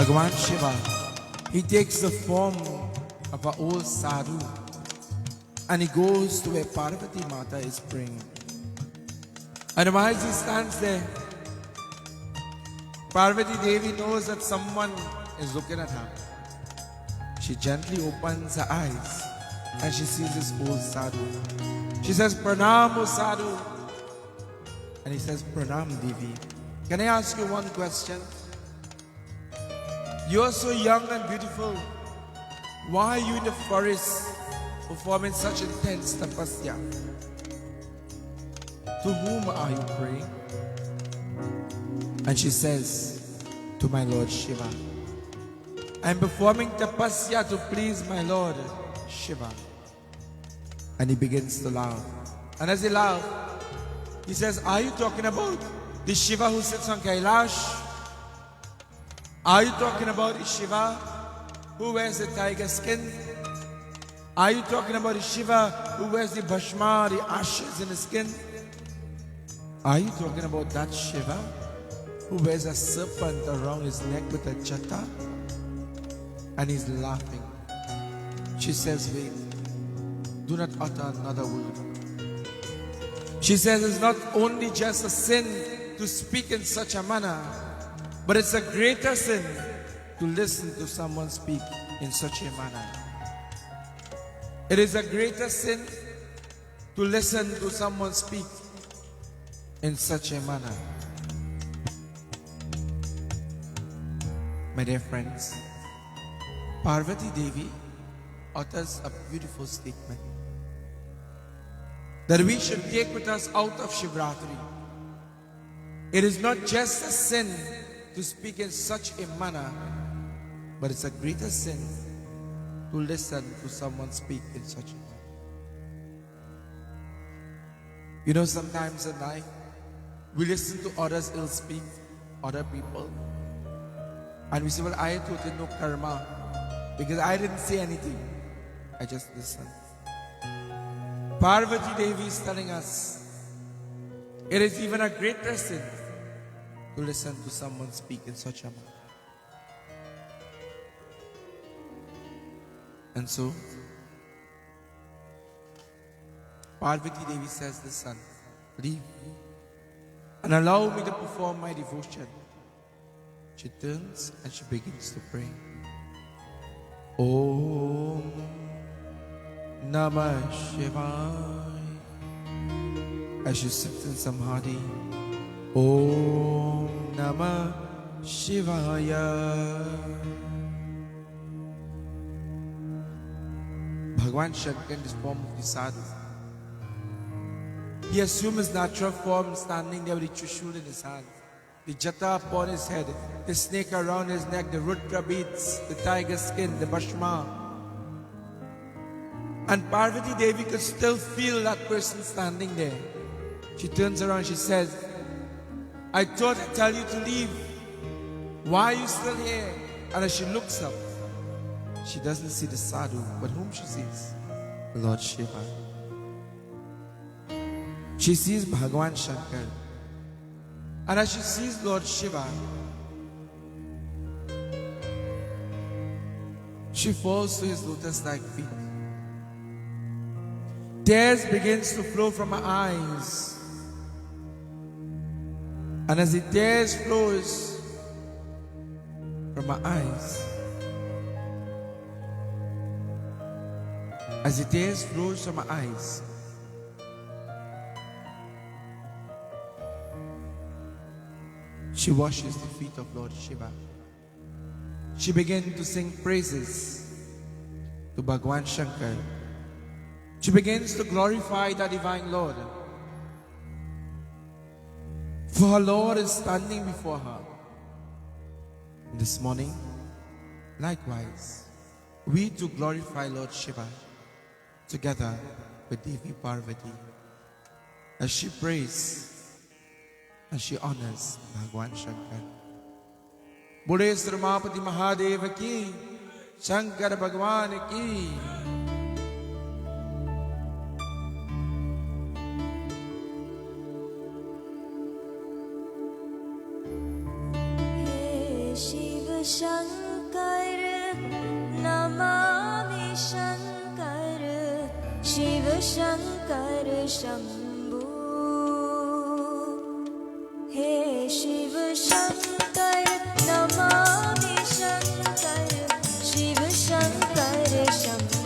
Bhagavan Shiva, he takes the form of an old sadhu and he goes to where Parvati Mata is praying. And while he stands there, Parvati Devi knows that someone is looking at her. She gently opens her eyes and she sees this old sadhu. She says, "Pranam, O sadhu." And he says, "Pranam, Devi. Can I ask you one question? You are so young and beautiful. Why are you in the forest performing such intense tapasya? To whom are you praying?" And she says, "To my Lord Shiva. I am performing tapasya to please my Lord Shiva." And he begins to laugh. And as he laughs, he says, "Are you talking about the Shiva who sits on Kailash? Are you talking about the Shiva who wears the tiger skin? Are you talking about the Shiva who wears the bhashma, the ashes in his skin? Are you talking about that Shiva who wears a serpent around his neck with a jata?" And he's laughing. She says, "Wait, do not utter another word." She says, "It's not only just a sin to speak in such a manner, but it's a greater sin to listen to someone speak in such a manner. It is a greater sin to listen to someone speak in such a manner." My dear friends, Parvati Devi utters a beautiful statement that we should take with us out of Shivratri. It is not just a sin to speak in such a manner, but it's a greater sin to listen to someone speak in such a manner. You know, sometimes in life, we listen to others ill speak, other people, and we say, "Well, I totally no karma because I didn't say anything. I just listened." Parvati Devi is telling us it is even a greater sin to listen to someone speak in such a manner. And so, Parvati Devi says, "Listen, leave and allow me to perform my devotion." She turns and she begins to pray. Om Namah Shivaya. As she sits in Samadhi, Om Namah Shivaya. Bhagavan Shankar in this form of the sadhu, he assumed his natural form, standing there with the trishul in his hand, the jata upon his head, the snake around his neck, the rudra beads, the tiger skin, the bhashma. And Parvati Devi could still feel that person standing there. She turns around, she says, "I thought I'd tell you to leave. Why are you still here?" And as she looks up, she doesn't see the sadhu, but whom she sees? Lord Shiva. She sees Bhagavan Shankar. And as she sees Lord Shiva, she falls to his lotus-like feet. Tears begins to flow from her eyes. And as the tears flows from her eyes, as the tears flows from her eyes, she washes the feet of Lord Shiva. She began to sing praises to Bhagavan Shankar. She begins to glorify the Divine Lord. For her Lord is standing before her. This morning, likewise, we too glorify Lord Shiva together with Devi Parvati as she prays and she honors Bhagavan Shankar. Bole Sramapati Mahadev ki, Shankar Bhagwan ki. Hey Shiva Shankar. Shiv Shankar Shambhu हे शिव शंकर नमामि शंकर शिव शंकर शंभु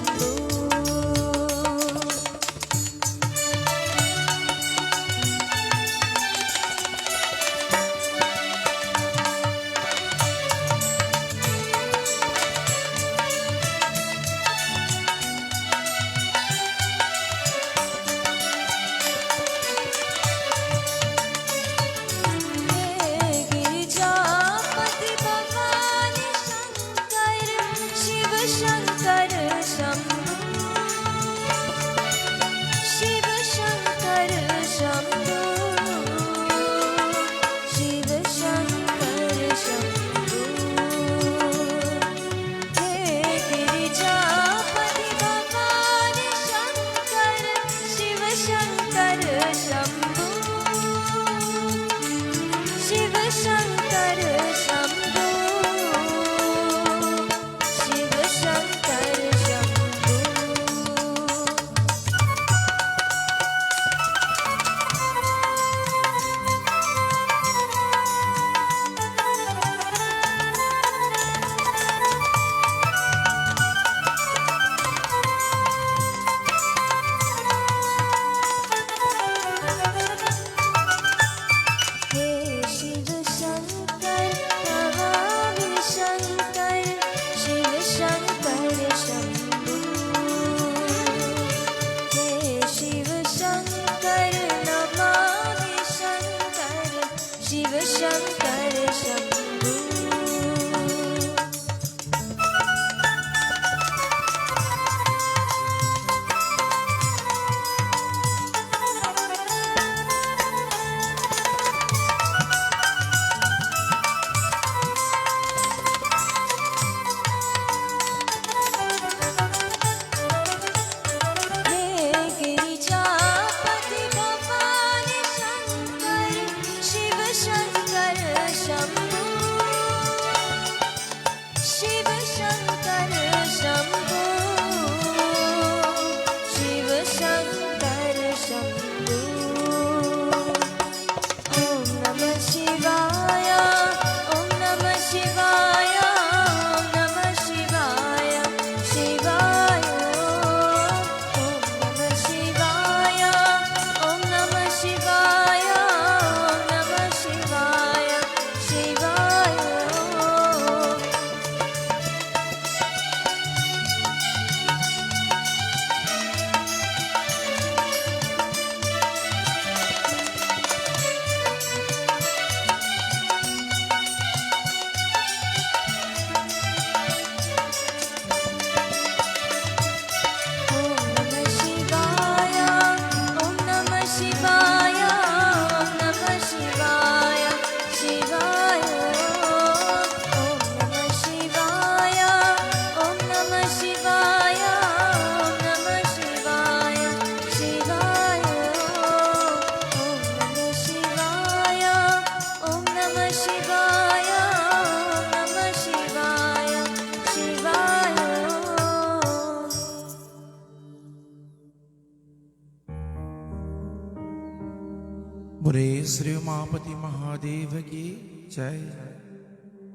बोले श्री उमापति महादेव की जय.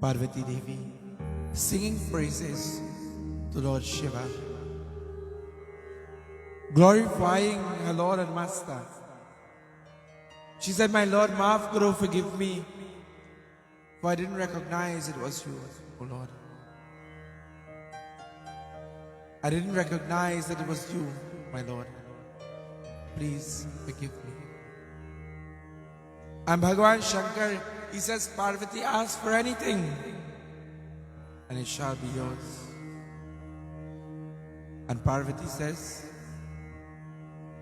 Parvati Devi singing praises to Lord Shiva, glorifying her Lord and Master. She said, "My Lord, Maaf Karo, forgive me, for I didn't recognize it was you, O Lord. I didn't recognize that it was you, my Lord. Please forgive me." And Bhagavan Shankar, he says, Parvati, ask for anything and it shall be yours. And Parvati says,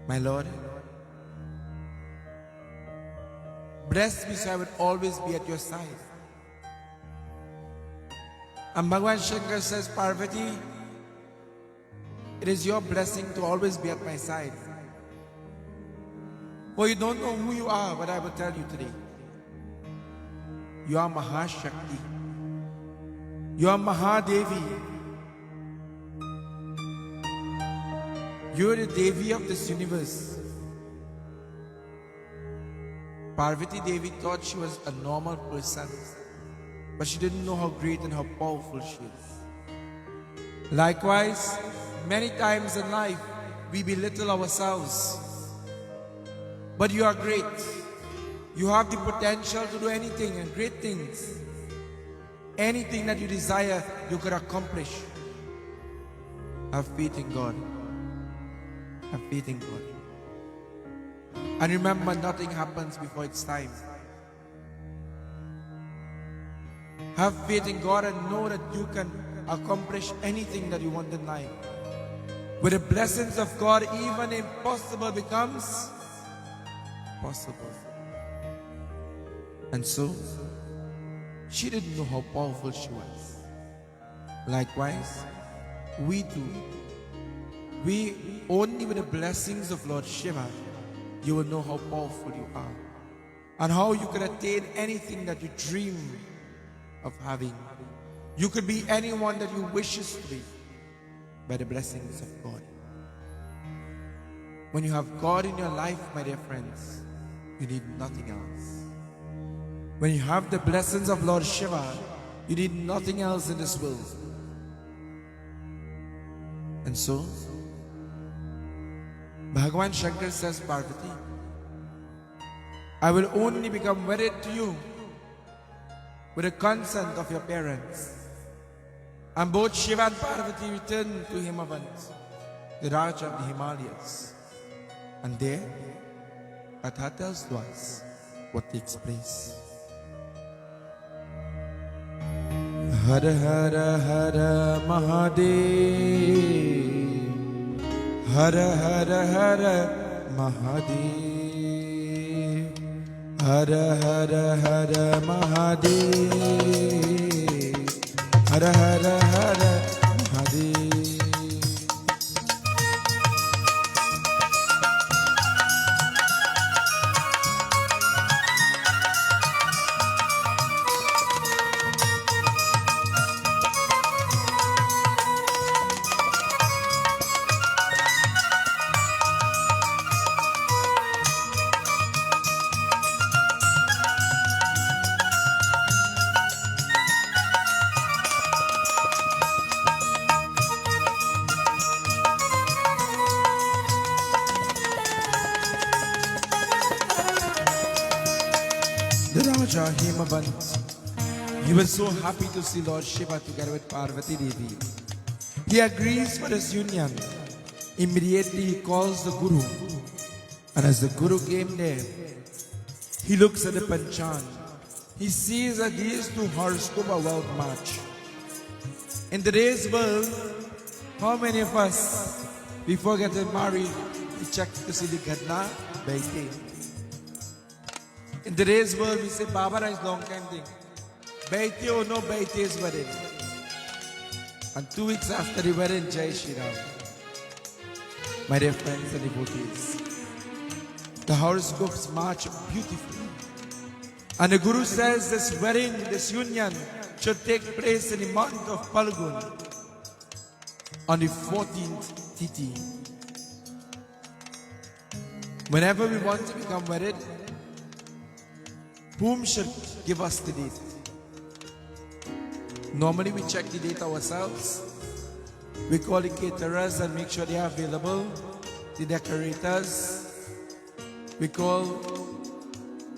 my Lord, bless me so I would always be at your side. And Bhagavan Shankar says, Parvati, it is your blessing to always be at my side. For you don't know who you are, but I will tell you today. You are Mahashakti. You are Mahadevi. You are the Devi of this universe. Parvati Devi thought she was a normal person, but she didn't know how great and how powerful she is. Likewise, many times in life, we belittle ourselves. But you are great. You have the potential to do anything and great things. Anything that you desire, you could accomplish. Have faith in God. Have faith in God. And remember, nothing happens before its time. Have faith in God and know that you can accomplish anything that you want in life. With the blessings of God, even impossible becomes possible. And so, she didn't know how powerful she was. Likewise, we too. We only with the blessings of Lord Shiva, you will know how powerful you are. And how you can attain anything that you dream of having. You could be anyone that you wishes to be by the blessings of God. When you have God in your life, my dear friends, you need nothing else. When you have the blessings of Lord Shiva, you need nothing else in this world. And so, Bhagavan Shankar says, Parvati, I will only become wedded to you with the consent of your parents. And both Shiva and Parvati returned to Himavant, the Raja of the Himalayas. And there, Katha tells to us what takes place. Hara Hara Hara Mahadev, Hara Hara Hara Mahadev, Hara Hara Hara Mahadev, Hara Hara Hara Mahadev. Himavant, he was so happy to see Lord Shiva together with Parvati Devi. He agrees for this union. Immediately he calls the Guru. And as the Guru came there, he looks at the Panchan. He sees that these two horoscopes are well matched. In today's world, how many of us, before getting married, we check to see the Ghadna Baite? In today's world, we say, Baba is long time thing. Baite or no Baite is wedding. And 2 weeks after the wedding, Jai Shri Ram. My dear friends and devotees, the horoscopes match beautifully. And the Guru says this wedding, this union, should take place in the month of Phalgun, on the 14th Tithi. Whenever we want to become wedded, whom should give us the date? Normally we check the date ourselves. We call the caterers and make sure they are available. The decorators. We call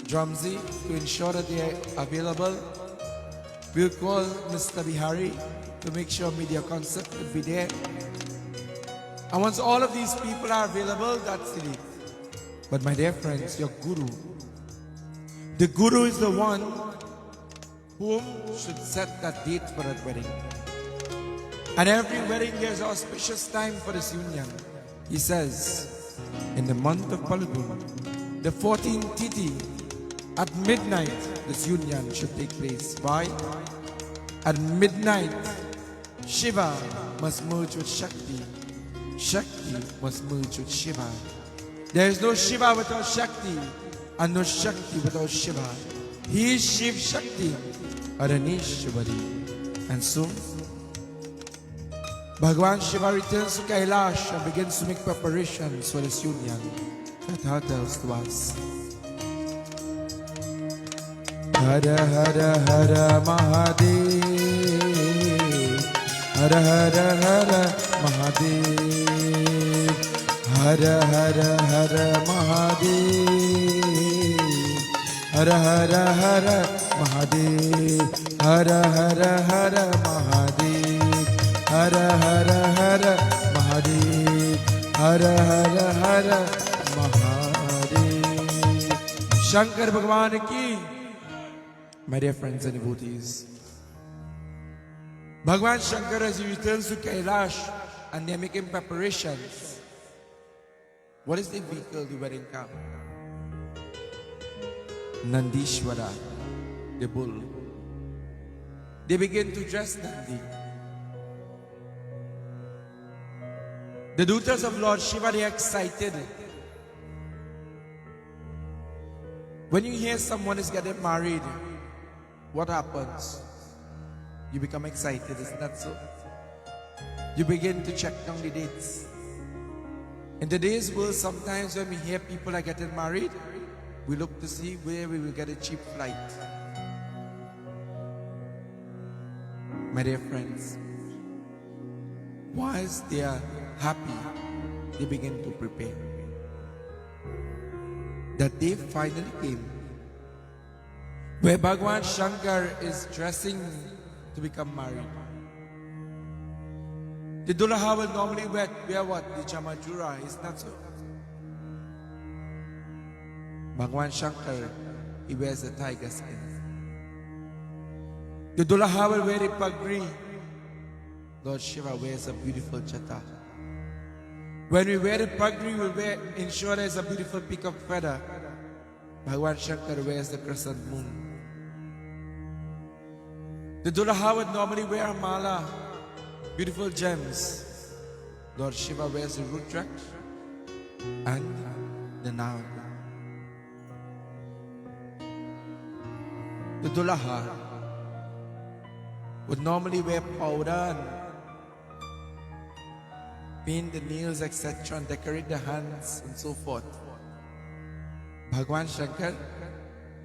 Drumsy to ensure that they are available. We'll call Mr. Bihari to make sure media concept will be there. And once all of these people are available, that's the date. But my dear friends, your Guru, the Guru is the one whom should set that date for that wedding. And every wedding there's auspicious time for this union. He says, in the month of Phalgun, the 14th Tithi, at midnight, this union should take place. Why? At midnight, Shiva must merge with Shakti. Shakti must merge with Shiva. There is no Shiva without Shakti, and no Shakti without Shiva. He is Shiv Shakti, Araneshwari. And so, Bhagwan Shiva returns to Kailash and begins to make preparations for this union. Katha tells to us. Hara Hara Hara Mahadev, Hara Hara Hara Mahadev, Hara Hara Hara Mahadev, Hara Hara Hara Mahadev, Hara Hara Hara Mahadev, Hara Hara Hara Mahadev, Hara Hara Hara Mahadev. Shankar Bhagwan ki. My dear friends and devotees, Bhagwan Shankar, as he returns to Kailash and they are making preparations, what is the vehicle the wedding car? Nandishwara, the bull. They begin to dress Nandi. The daughters of Lord Shiva, they are excited. When you hear someone is getting married, what happens? You become excited, isn't that so? You begin to check down the dates. In today's world, sometimes when we hear people are getting married, we look to see where we will get a cheap flight. My dear friends, whilst they are happy, they begin to prepare. That day finally came, where Bhagwan Shankar is dressing to become married. The Dulaha will normally wear what? The Chamajura, is not so? Bhagwan Shankar, he wears a tiger skin. The Dulaha will wear a pagri. Lord Shiva wears a beautiful chata. When we wear a pagri, we will ensure there's a beautiful peacock feather. Bhagwan Shankar wears the crescent moon. The Dulaha would normally wear a mala, beautiful gems. Lord Shiva wears the Rudraksh and the Nag. The Dulaha would normally wear powder and paint the nails, etc., and decorate the hands and so forth. Bhagwan Shankar,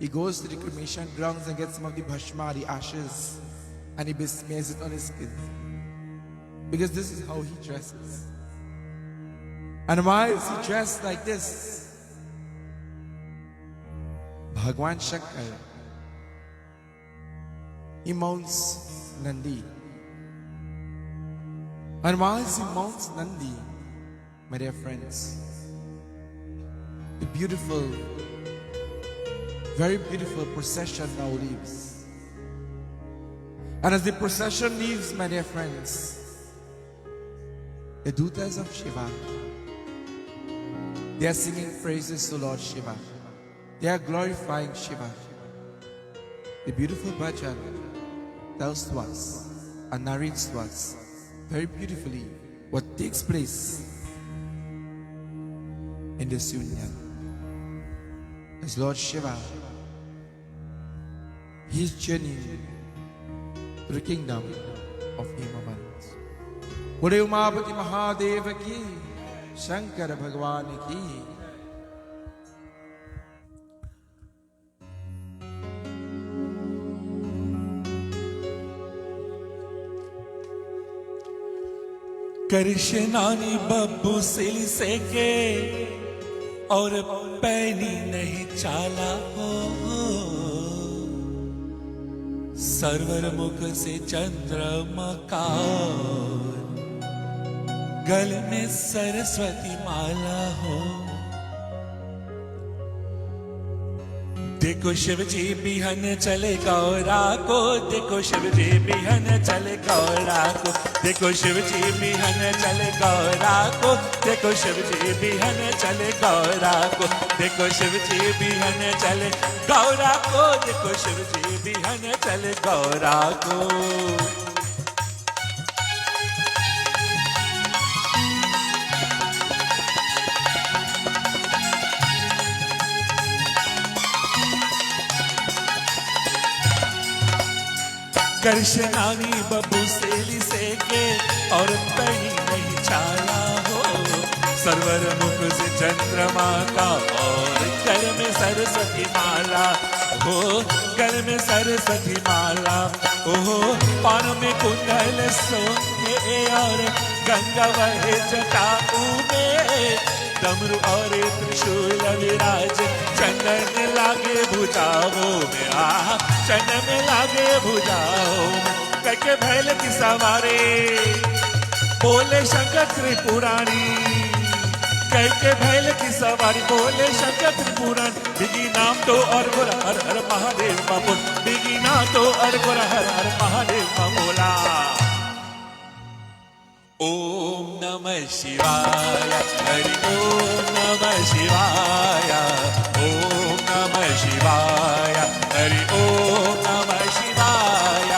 he goes to the cremation grounds and gets some of the bhashma, the ashes, and he besmears it on his skin. Because this is how he dresses. And why is he dressed like this? Bhagwan Shankar, he mounts Nandi. And whilst he mounts Nandi, my dear friends, the beautiful, very beautiful procession now leaves. And as the procession leaves, my dear friends, the daughters of Shiva, they are singing praises to Lord Shiva. They are glorifying Shiva. The beautiful bhajan tells to us and narrates to us very beautifully what takes place in this union. As Lord Shiva, he is journeying to the kingdom of Himavant. Bole Umapati Mahadeva ki, Shankar Bhagwan ki. Krishnani Babbu सिल से के और पैनी नहीं चाला हो, server मुख से चंद्रमा का, गल में सरस्वती माला हो। देखो शिव जी बिहन चले गौरा को, देखो शिव जी बिहन चले गौरा को, देखो शिव जी बिहन चले गौरा को, देखो शिव जी बिहन चले गौरा को, देखो शिव जी बिहन चले गौरा को, देखो शिव जी बिहन चले गौरा को। कृष्णानी बबू सेली से के और कहीं नहीं छाया हो। सरवर मुख से चंद्रमा का और गले में सरस्वती माला हो, गले में सरस्वती माला। ओहो पान में कुंडल सोने और गंगा वहे जटाऊ में, डमरू और त्रिशूल विराज, चंदन लागे भुजाओं में। चंदन में लागे भुजाओं में। कह भैल की सवारी बोले शंकर त्रिपुरारी, कह भैल की सवारी बोले शंकर त्रिपुरारी। बिगी नाम तो और गोरा हर हर महादेव का बोल, बिगी नाम तो और गोरा हर हर महादेव का बोला। ओम नमः शिवाय, हरि ओम नमः शिवाय, ओम नमः शिवाय, हरि ओम नमः शिवाय,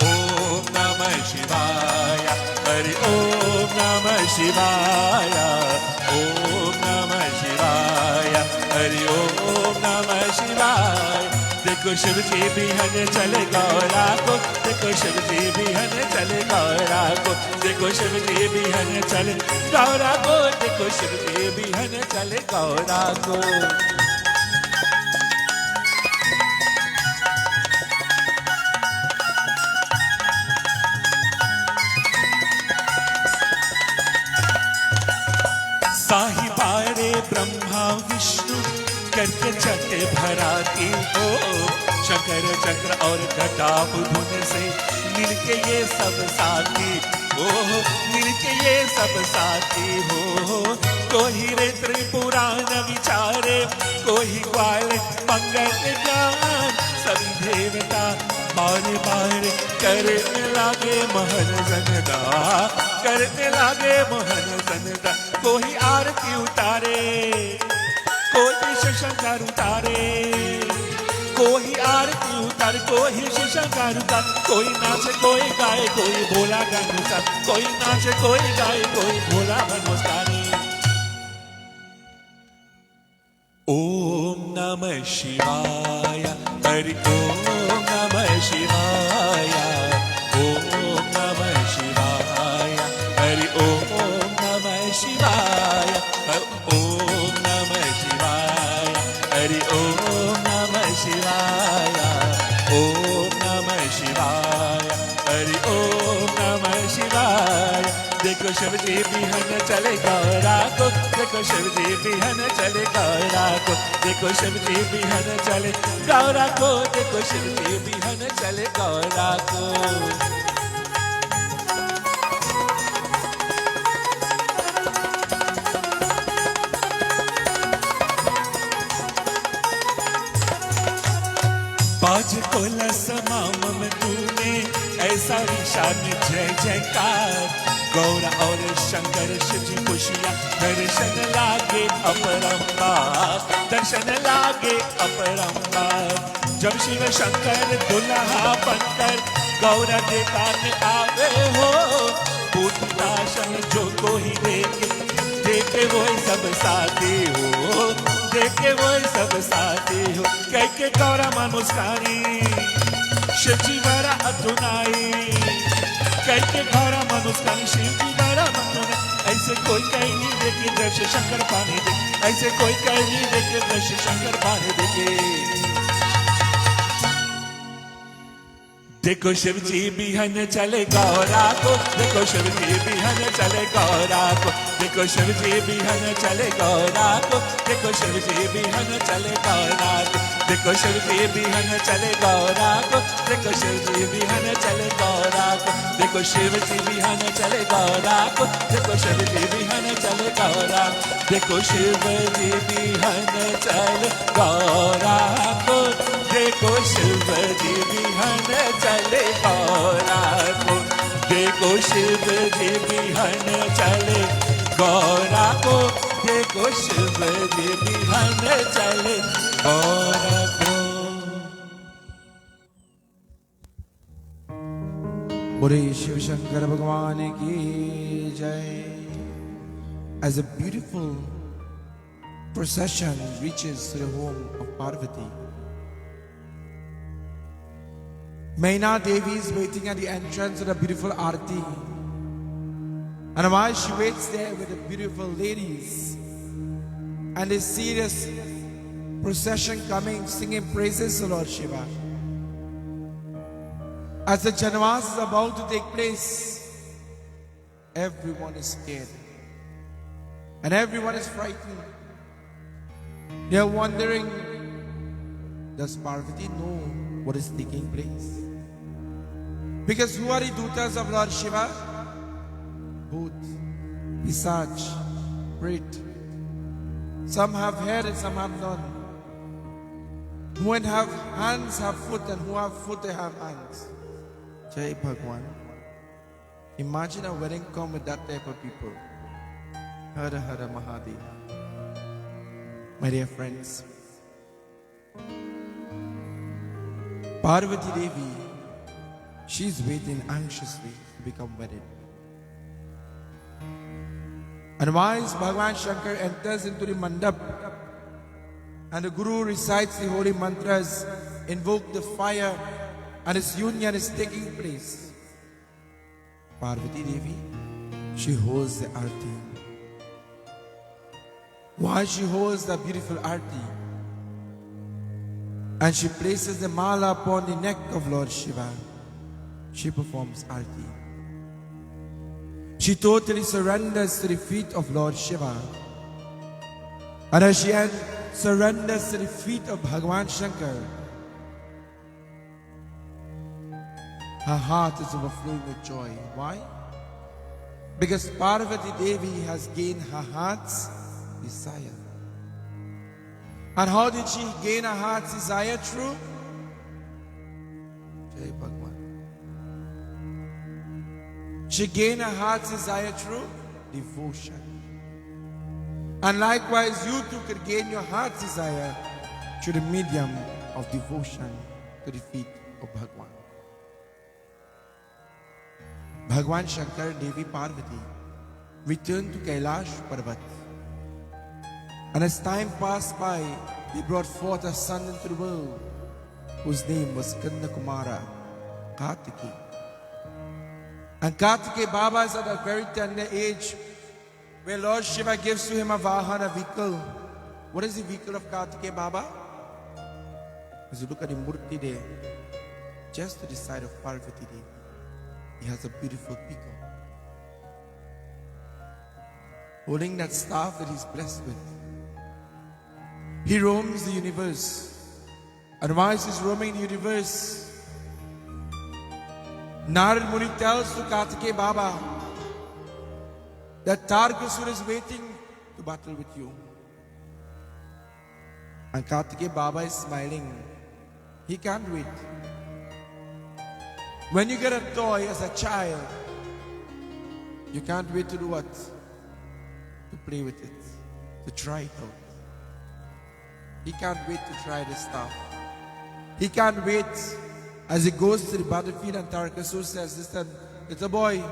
ओम नमः शिवाय, हरि ओम नमः शिवाय, ओम नमः शिवाय, हरि ओम नमः शिवाय। देखो शिव जी बिहन चले गौरा को, देखो शिव जी बिहन चले गौरा को, देखो शिव जी बिहन चले गौरा को, देखो शिव जी बिहन चले गौरा को। साही बारे ब्रह्मा विष्णु करके चटे भराती हो, शंकर चक्र और घटाप धुन से मिलके ये सब साथी हो, मिलके ये सब साथी हो। कोई रे त्रिपुराण विचारे, कोई ग्वाल मंगल ज्ञान, सभी देवता बार बार करने लागे मोहन जनदा, करने लागे मोहन जनदा। कोई आरती उतारे, कोई शंकर उतारे, कोई आरती उतारे, कोई शंकर उतारे। कोई नाचे कोई गाए, कोई भोला गाने, कोई नाचे कोई गाए, कोई भोला गाने। ओम नमः शिवाय, हरि ओम नमः शिवाय, ओम नमः शिवाय, हरि ओम नमः शिवाय, ओम नमः शिवाय, हरि ओम नमः शिवाय, ओम नमः शिवाय, हरि ओम नमः शिवाय। देखो शिव जी बिहन चले गौरा को, देखो शिव जी बिहन चले गौरा को, देखो शिव जी बिहन चले गौरा को, देखो शिव जी बिहन चले गौरा को। बाज को लसमाम तूने ऐसा विशाल जय जयकार, गौरा और शंकर शिव जी खुशियाँ दर्शन लागे अपरंपार, दर्शन लागे अपरंपार। जब शिव शंकर दुल्हा बनकर गौरा के कान आवे हो, पूतनाशन जो कोई देखे, देखे वो सब साथी हो, देखे वो सब साथी हो। कह के गौरा मन मुस्कानी, शिव जी बड़ा अधुनाई, कह के गौरा मन मुस्कानी, शिव जी बड़ा अधुनाई। ऐसे कोई कहीं नहीं देखे दर्श शंकर पाने दे, ऐसे कोई कहीं नहीं देखे दर्श शंकर पाने देखे। देखो शिव जी बिहन चले गौरा को, देखो शिव जी बिहन चले गौरा को, देखो शिव जी बिहन चले गौरा को, देखो शिव जी बिहन चले गौरा को, देखो शिव जी बिहन चले गौरा को, देखो शिव जी बिहन चले गौरा को, देखो शिव जी बिहन चले गौरा को, देखो शिव जी बिहन चले गौरा, देखो शिव जी बिहन चले गौरा को, देखो शिव जी बिहन चले गौरा को, देखो शिव जी बिहन चले गौरा को, देखो शिव जी बिहन चले गौरा को। बोले शिव शंकर भगवान की जय। As a beautiful procession reaches to the home of Parvati, Maina Devi is waiting at the entrance of a beautiful Aarti. And while she waits there with the beautiful ladies, and they see this procession coming, singing praises to Lord Shiva, as the Janvas is about to take place, everyone is scared. And everyone is frightened. They are wondering, does Parvati know what is taking place? Because who are the dutas of Lord Shiva? Bhoot, Pisach, Prit. Some have hair and some have none. Who have hands have foot, and who have foot they have hands. Jai Bhagwan. Imagine a wedding come with that type of people. Hara Hara Mahadev. My dear friends, Parvati Devi, she's waiting anxiously to become wedded. And once Bhagavan Shankar enters into the mandap and the Guru recites the holy mantras, invoke the fire, and his union is taking place, Parvati Devi, she holds the arti. While she holds the beautiful arti, and she places the mala upon the neck of Lord Shiva, she performs arti. She totally surrenders to the feet of Lord Shiva. And as she surrenders to the feet of Bhagavan Shankar, her heart is overflowing with joy. Why? Because Parvati Devi has gained her heart's desire. And how did she gain her heart's desire? Through Jai Bhagwan. She gained her heart's desire through devotion. And likewise, you too could gain your heart's desire through the medium of devotion to the feet of Bhagwan. Bhagwan Shankar, Devi Parvati returned to Kailash Parvat. And as time passed by, he brought forth a son into the world whose name was Kanda Kumara, Kartikeya. And Kartikeya Baba is at a very tender age where Lord Shiva gives to him a vahan, a vehicle. What is the vehicle of Kartikeya Baba? As you look at the murti there, just to the side of Parvati Devi, he has a beautiful peacock, holding that staff that he's blessed with. He roams the universe. And whilst he's roaming the universe, Narada Muni tells to Kartikeya Baba that Taraka is waiting to battle with you. And Kartikeya Baba is smiling. He can't wait. When you get a toy as a child, you can't wait to do what? To play with it, to try it out. He can't wait to try this stuff. He can't wait as he goes to the battlefield and Taraka says, listen, little boy,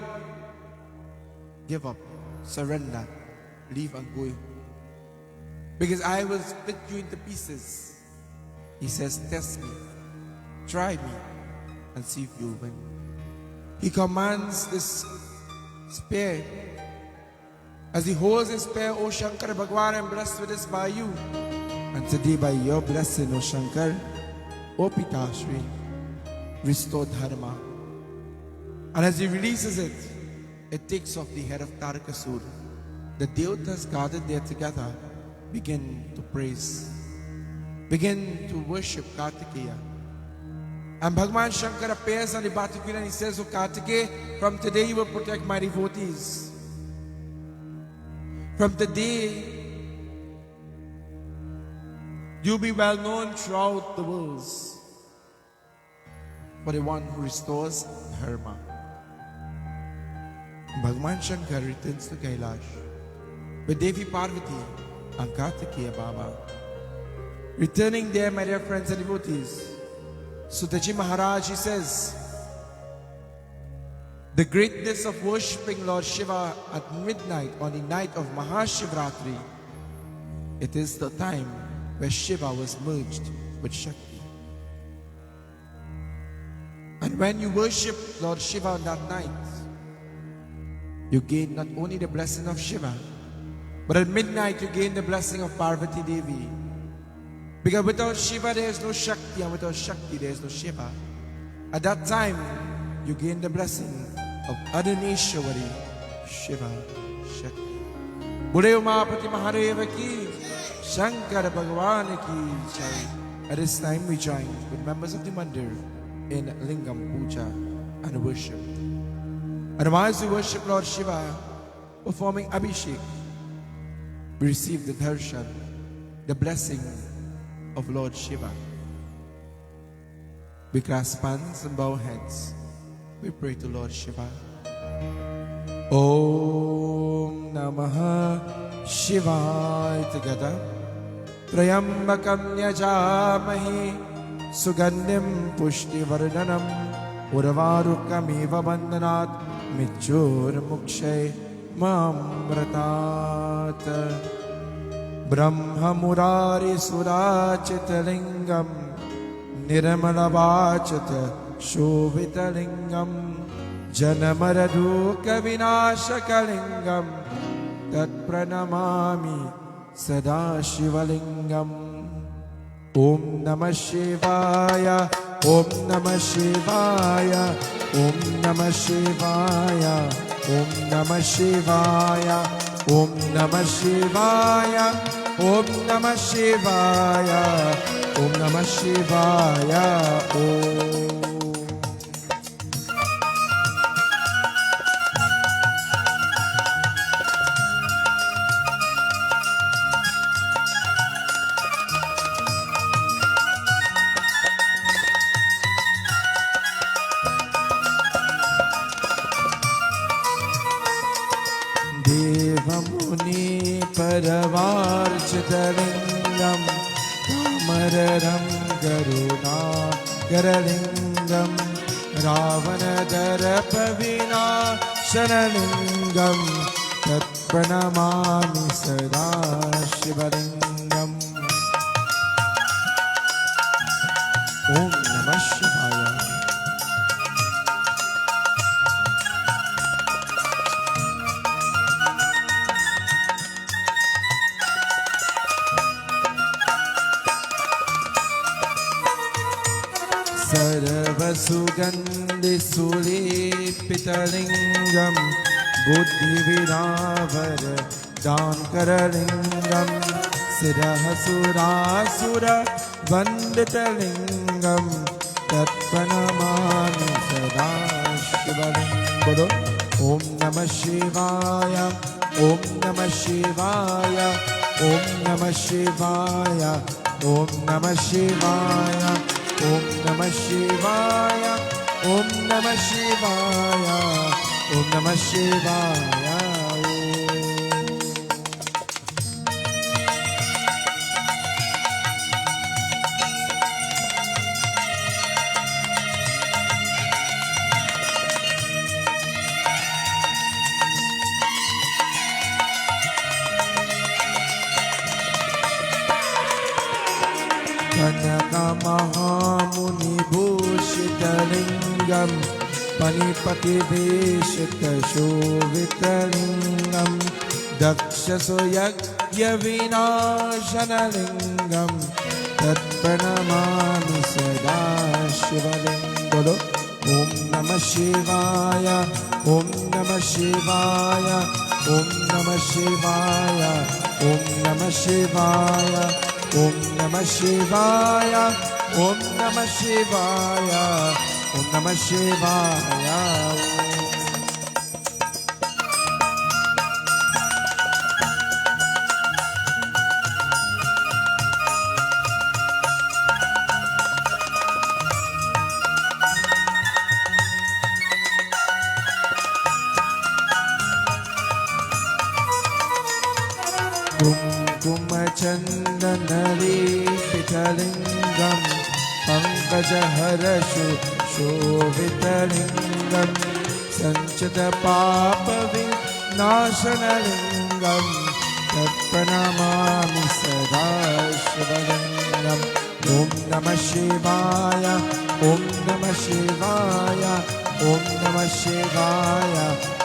give up, surrender, leave and go. Because I will split you into pieces. He says, test me, try me, and see if you'll win. He commands this spear. As he holds his spear, O Shankar Bhagwan, I'm blessed with this by you. And today by your blessing, O Shankar, O Pitashri, restore Dharma. And as he releases it, it takes off the head of Tarakasur. The Devatas gathered there together begin to praise, begin to worship Kartikeya. And Bhagavan Shankar appears on the battlefield and he says, O Kartikeya, from today you will protect my devotees. From today, you'll be well known throughout the world for the one who restores Dharma. Bhagavan Shankar returns to Kailash with Devi Parvati and Kartikeya Baba. Returning there, my dear friends and devotees, Sutaji Maharaj, he says, the greatness of worshipping Lord Shiva at midnight on the night of Maha Shivaratri, it is the time where Shiva was merged with Shakti. And when you worship Lord Shiva on that night, you gain not only the blessing of Shiva, but at midnight you gain the blessing of Parvati Devi. Because without Shiva there is no Shakti, and without Shakti there is no Shiva. At that time, you gain the blessing of Adonishwari, Shiva, Shakti. Bule Umapati Mahadeva ki, Shankar Bhagavan ki jai. At this time we join with members of the Mandir in Lingam Puja and worship. And whilst we worship Lord Shiva, performing Abhishek, we receive the darshan, the blessing of Lord Shiva. We clasp hands and bow heads. We pray to Lord Shiva. Om Namah Shivaya together. Trayambakam yajamahi sugandhim pushti vardhanam urvarukamiva bandhanat michur mukshay mamratat. Brahma Murari Surachita Lingam Nirmalabachata Shobhita Lingam Janamaraduka Vinashaka Lingam Tat Pranamami Sada Shiva Lingam. Om Namah Shivaya, Om Namah Shivaya, Om Namah Shivaya, Om Namah Shivaya, Om Namah Shivaya, Om Namah Shivaya, Om Namah Shivaya, Om. Devamuni Paravarchitalingam Kamararam Garuna Garalingam Ravanadarapavina Shanalingam Tatpranamami Sada Shivalingam. Om Namah Shivaya. Sarvasugandhi Sulipitalingam Buddhi Vinavara Dankaralingam Sirahasura Vanditalingam Tatpanamani Sada Shivalingam. Om Namah Shivaya, Om Namah Shivaya, Om Namah Shivaya, Om Namah Shivaya, Om Namah Shivaya, Om Namah Shivaya, Om Namah Shivaya. Kanaka Mahamuni Bhushitalingam Panipati Veshita Shovitalingam Dakshaso Yagya Vinashanalingam Tatpanamami Sada Shivalingam. Om Namah Shivaya, Om Namah Shivaya, Om Namah Shivaya, Om Namah Shivaya, Om Namah Shivaya, Om Namah Shivaya, Om Namah Shivaya. Kumkumachandanali Pitalingam Pankajaharashu Shovitalingam Sanchita Papavi Nashanalingam Tatpanamami Sada Shivalingam. Om Namah Shivaya, Om Namah Shivaya, Om Namah Shivaya,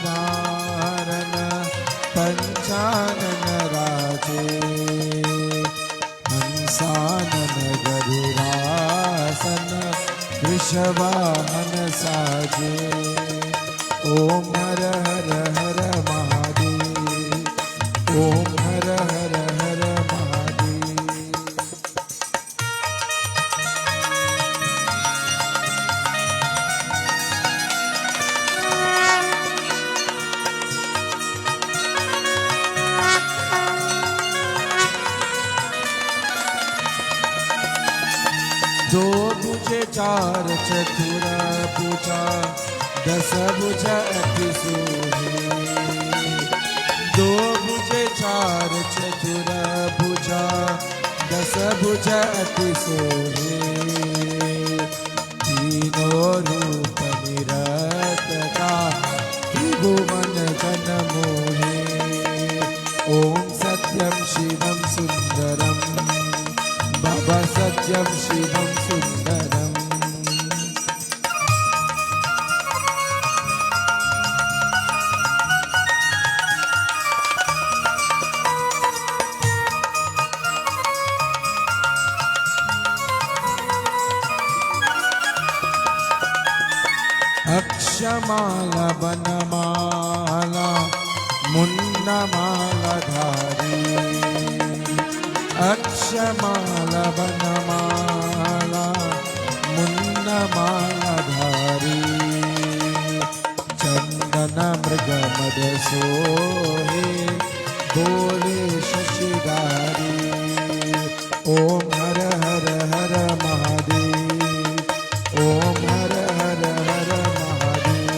सुधारन Panchanan राजे हंसानन गरुड़ासन वृषवाहन साजे ओम हर हर हर महादेव ओम हर हर हर महादेव। दो भुजे चार चतुर भुजा दस भुज अति सोहे दो भुजे चार चतुर भुजा दस भुज अति सोहे तीनों रूप निरतका त्रिभुवन जन मोहे ओम सत्यम शिवम सुंदरम बाबा सत्यम शिवम सुंदरम। अक्षमाला बनमाला मुंडमाला धारी अक्षमाला बनमाला मुंडमाला धारी चंदन मृग मद सोहे बोले शशिधारी ओम हर हर हर महादेव ओम हर हर हर महादेव।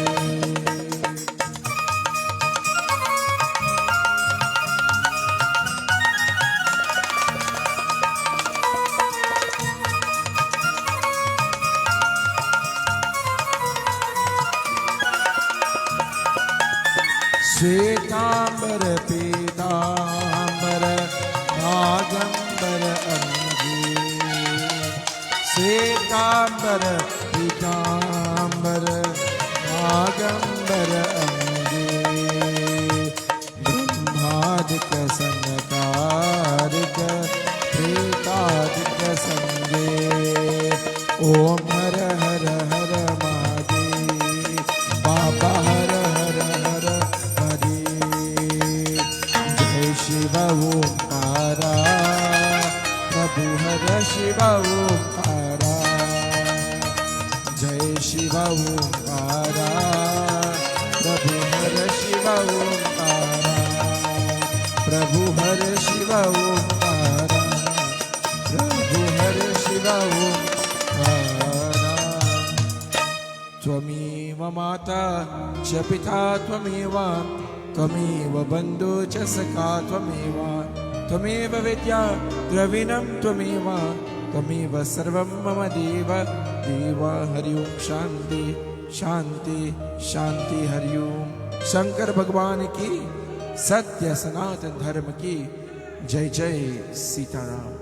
श्वेतांबर पीतांबर नागंबर अंगी श्वेतांबर पीतांबर नागंबर अंगी ब्रह्मादिक सनकारिक प्रेतादिक संगे ओम हर हर हर महादेव बाबा हर हर हर हरे जय शिव ओंकारा प्रभु हर शिव ओंकारा जय शिव ओंकारा प्रभु हर शिव ओंकारा प्रभु हर शिव ओंकारा प्रभु हर शिव ओंकारा। त्वमेव माता च पिता त्वमेव त्वमेव बन्धु च सखा त्वमेव त्वमेव विद्या द्रविणं त्वमेव त्वमेव सर्वं मम देव देव हरि ओम शांति शांति शांति हरि ओम। शंकर भगवान की सत्य सनातन धर्म की जय जय सीताराम।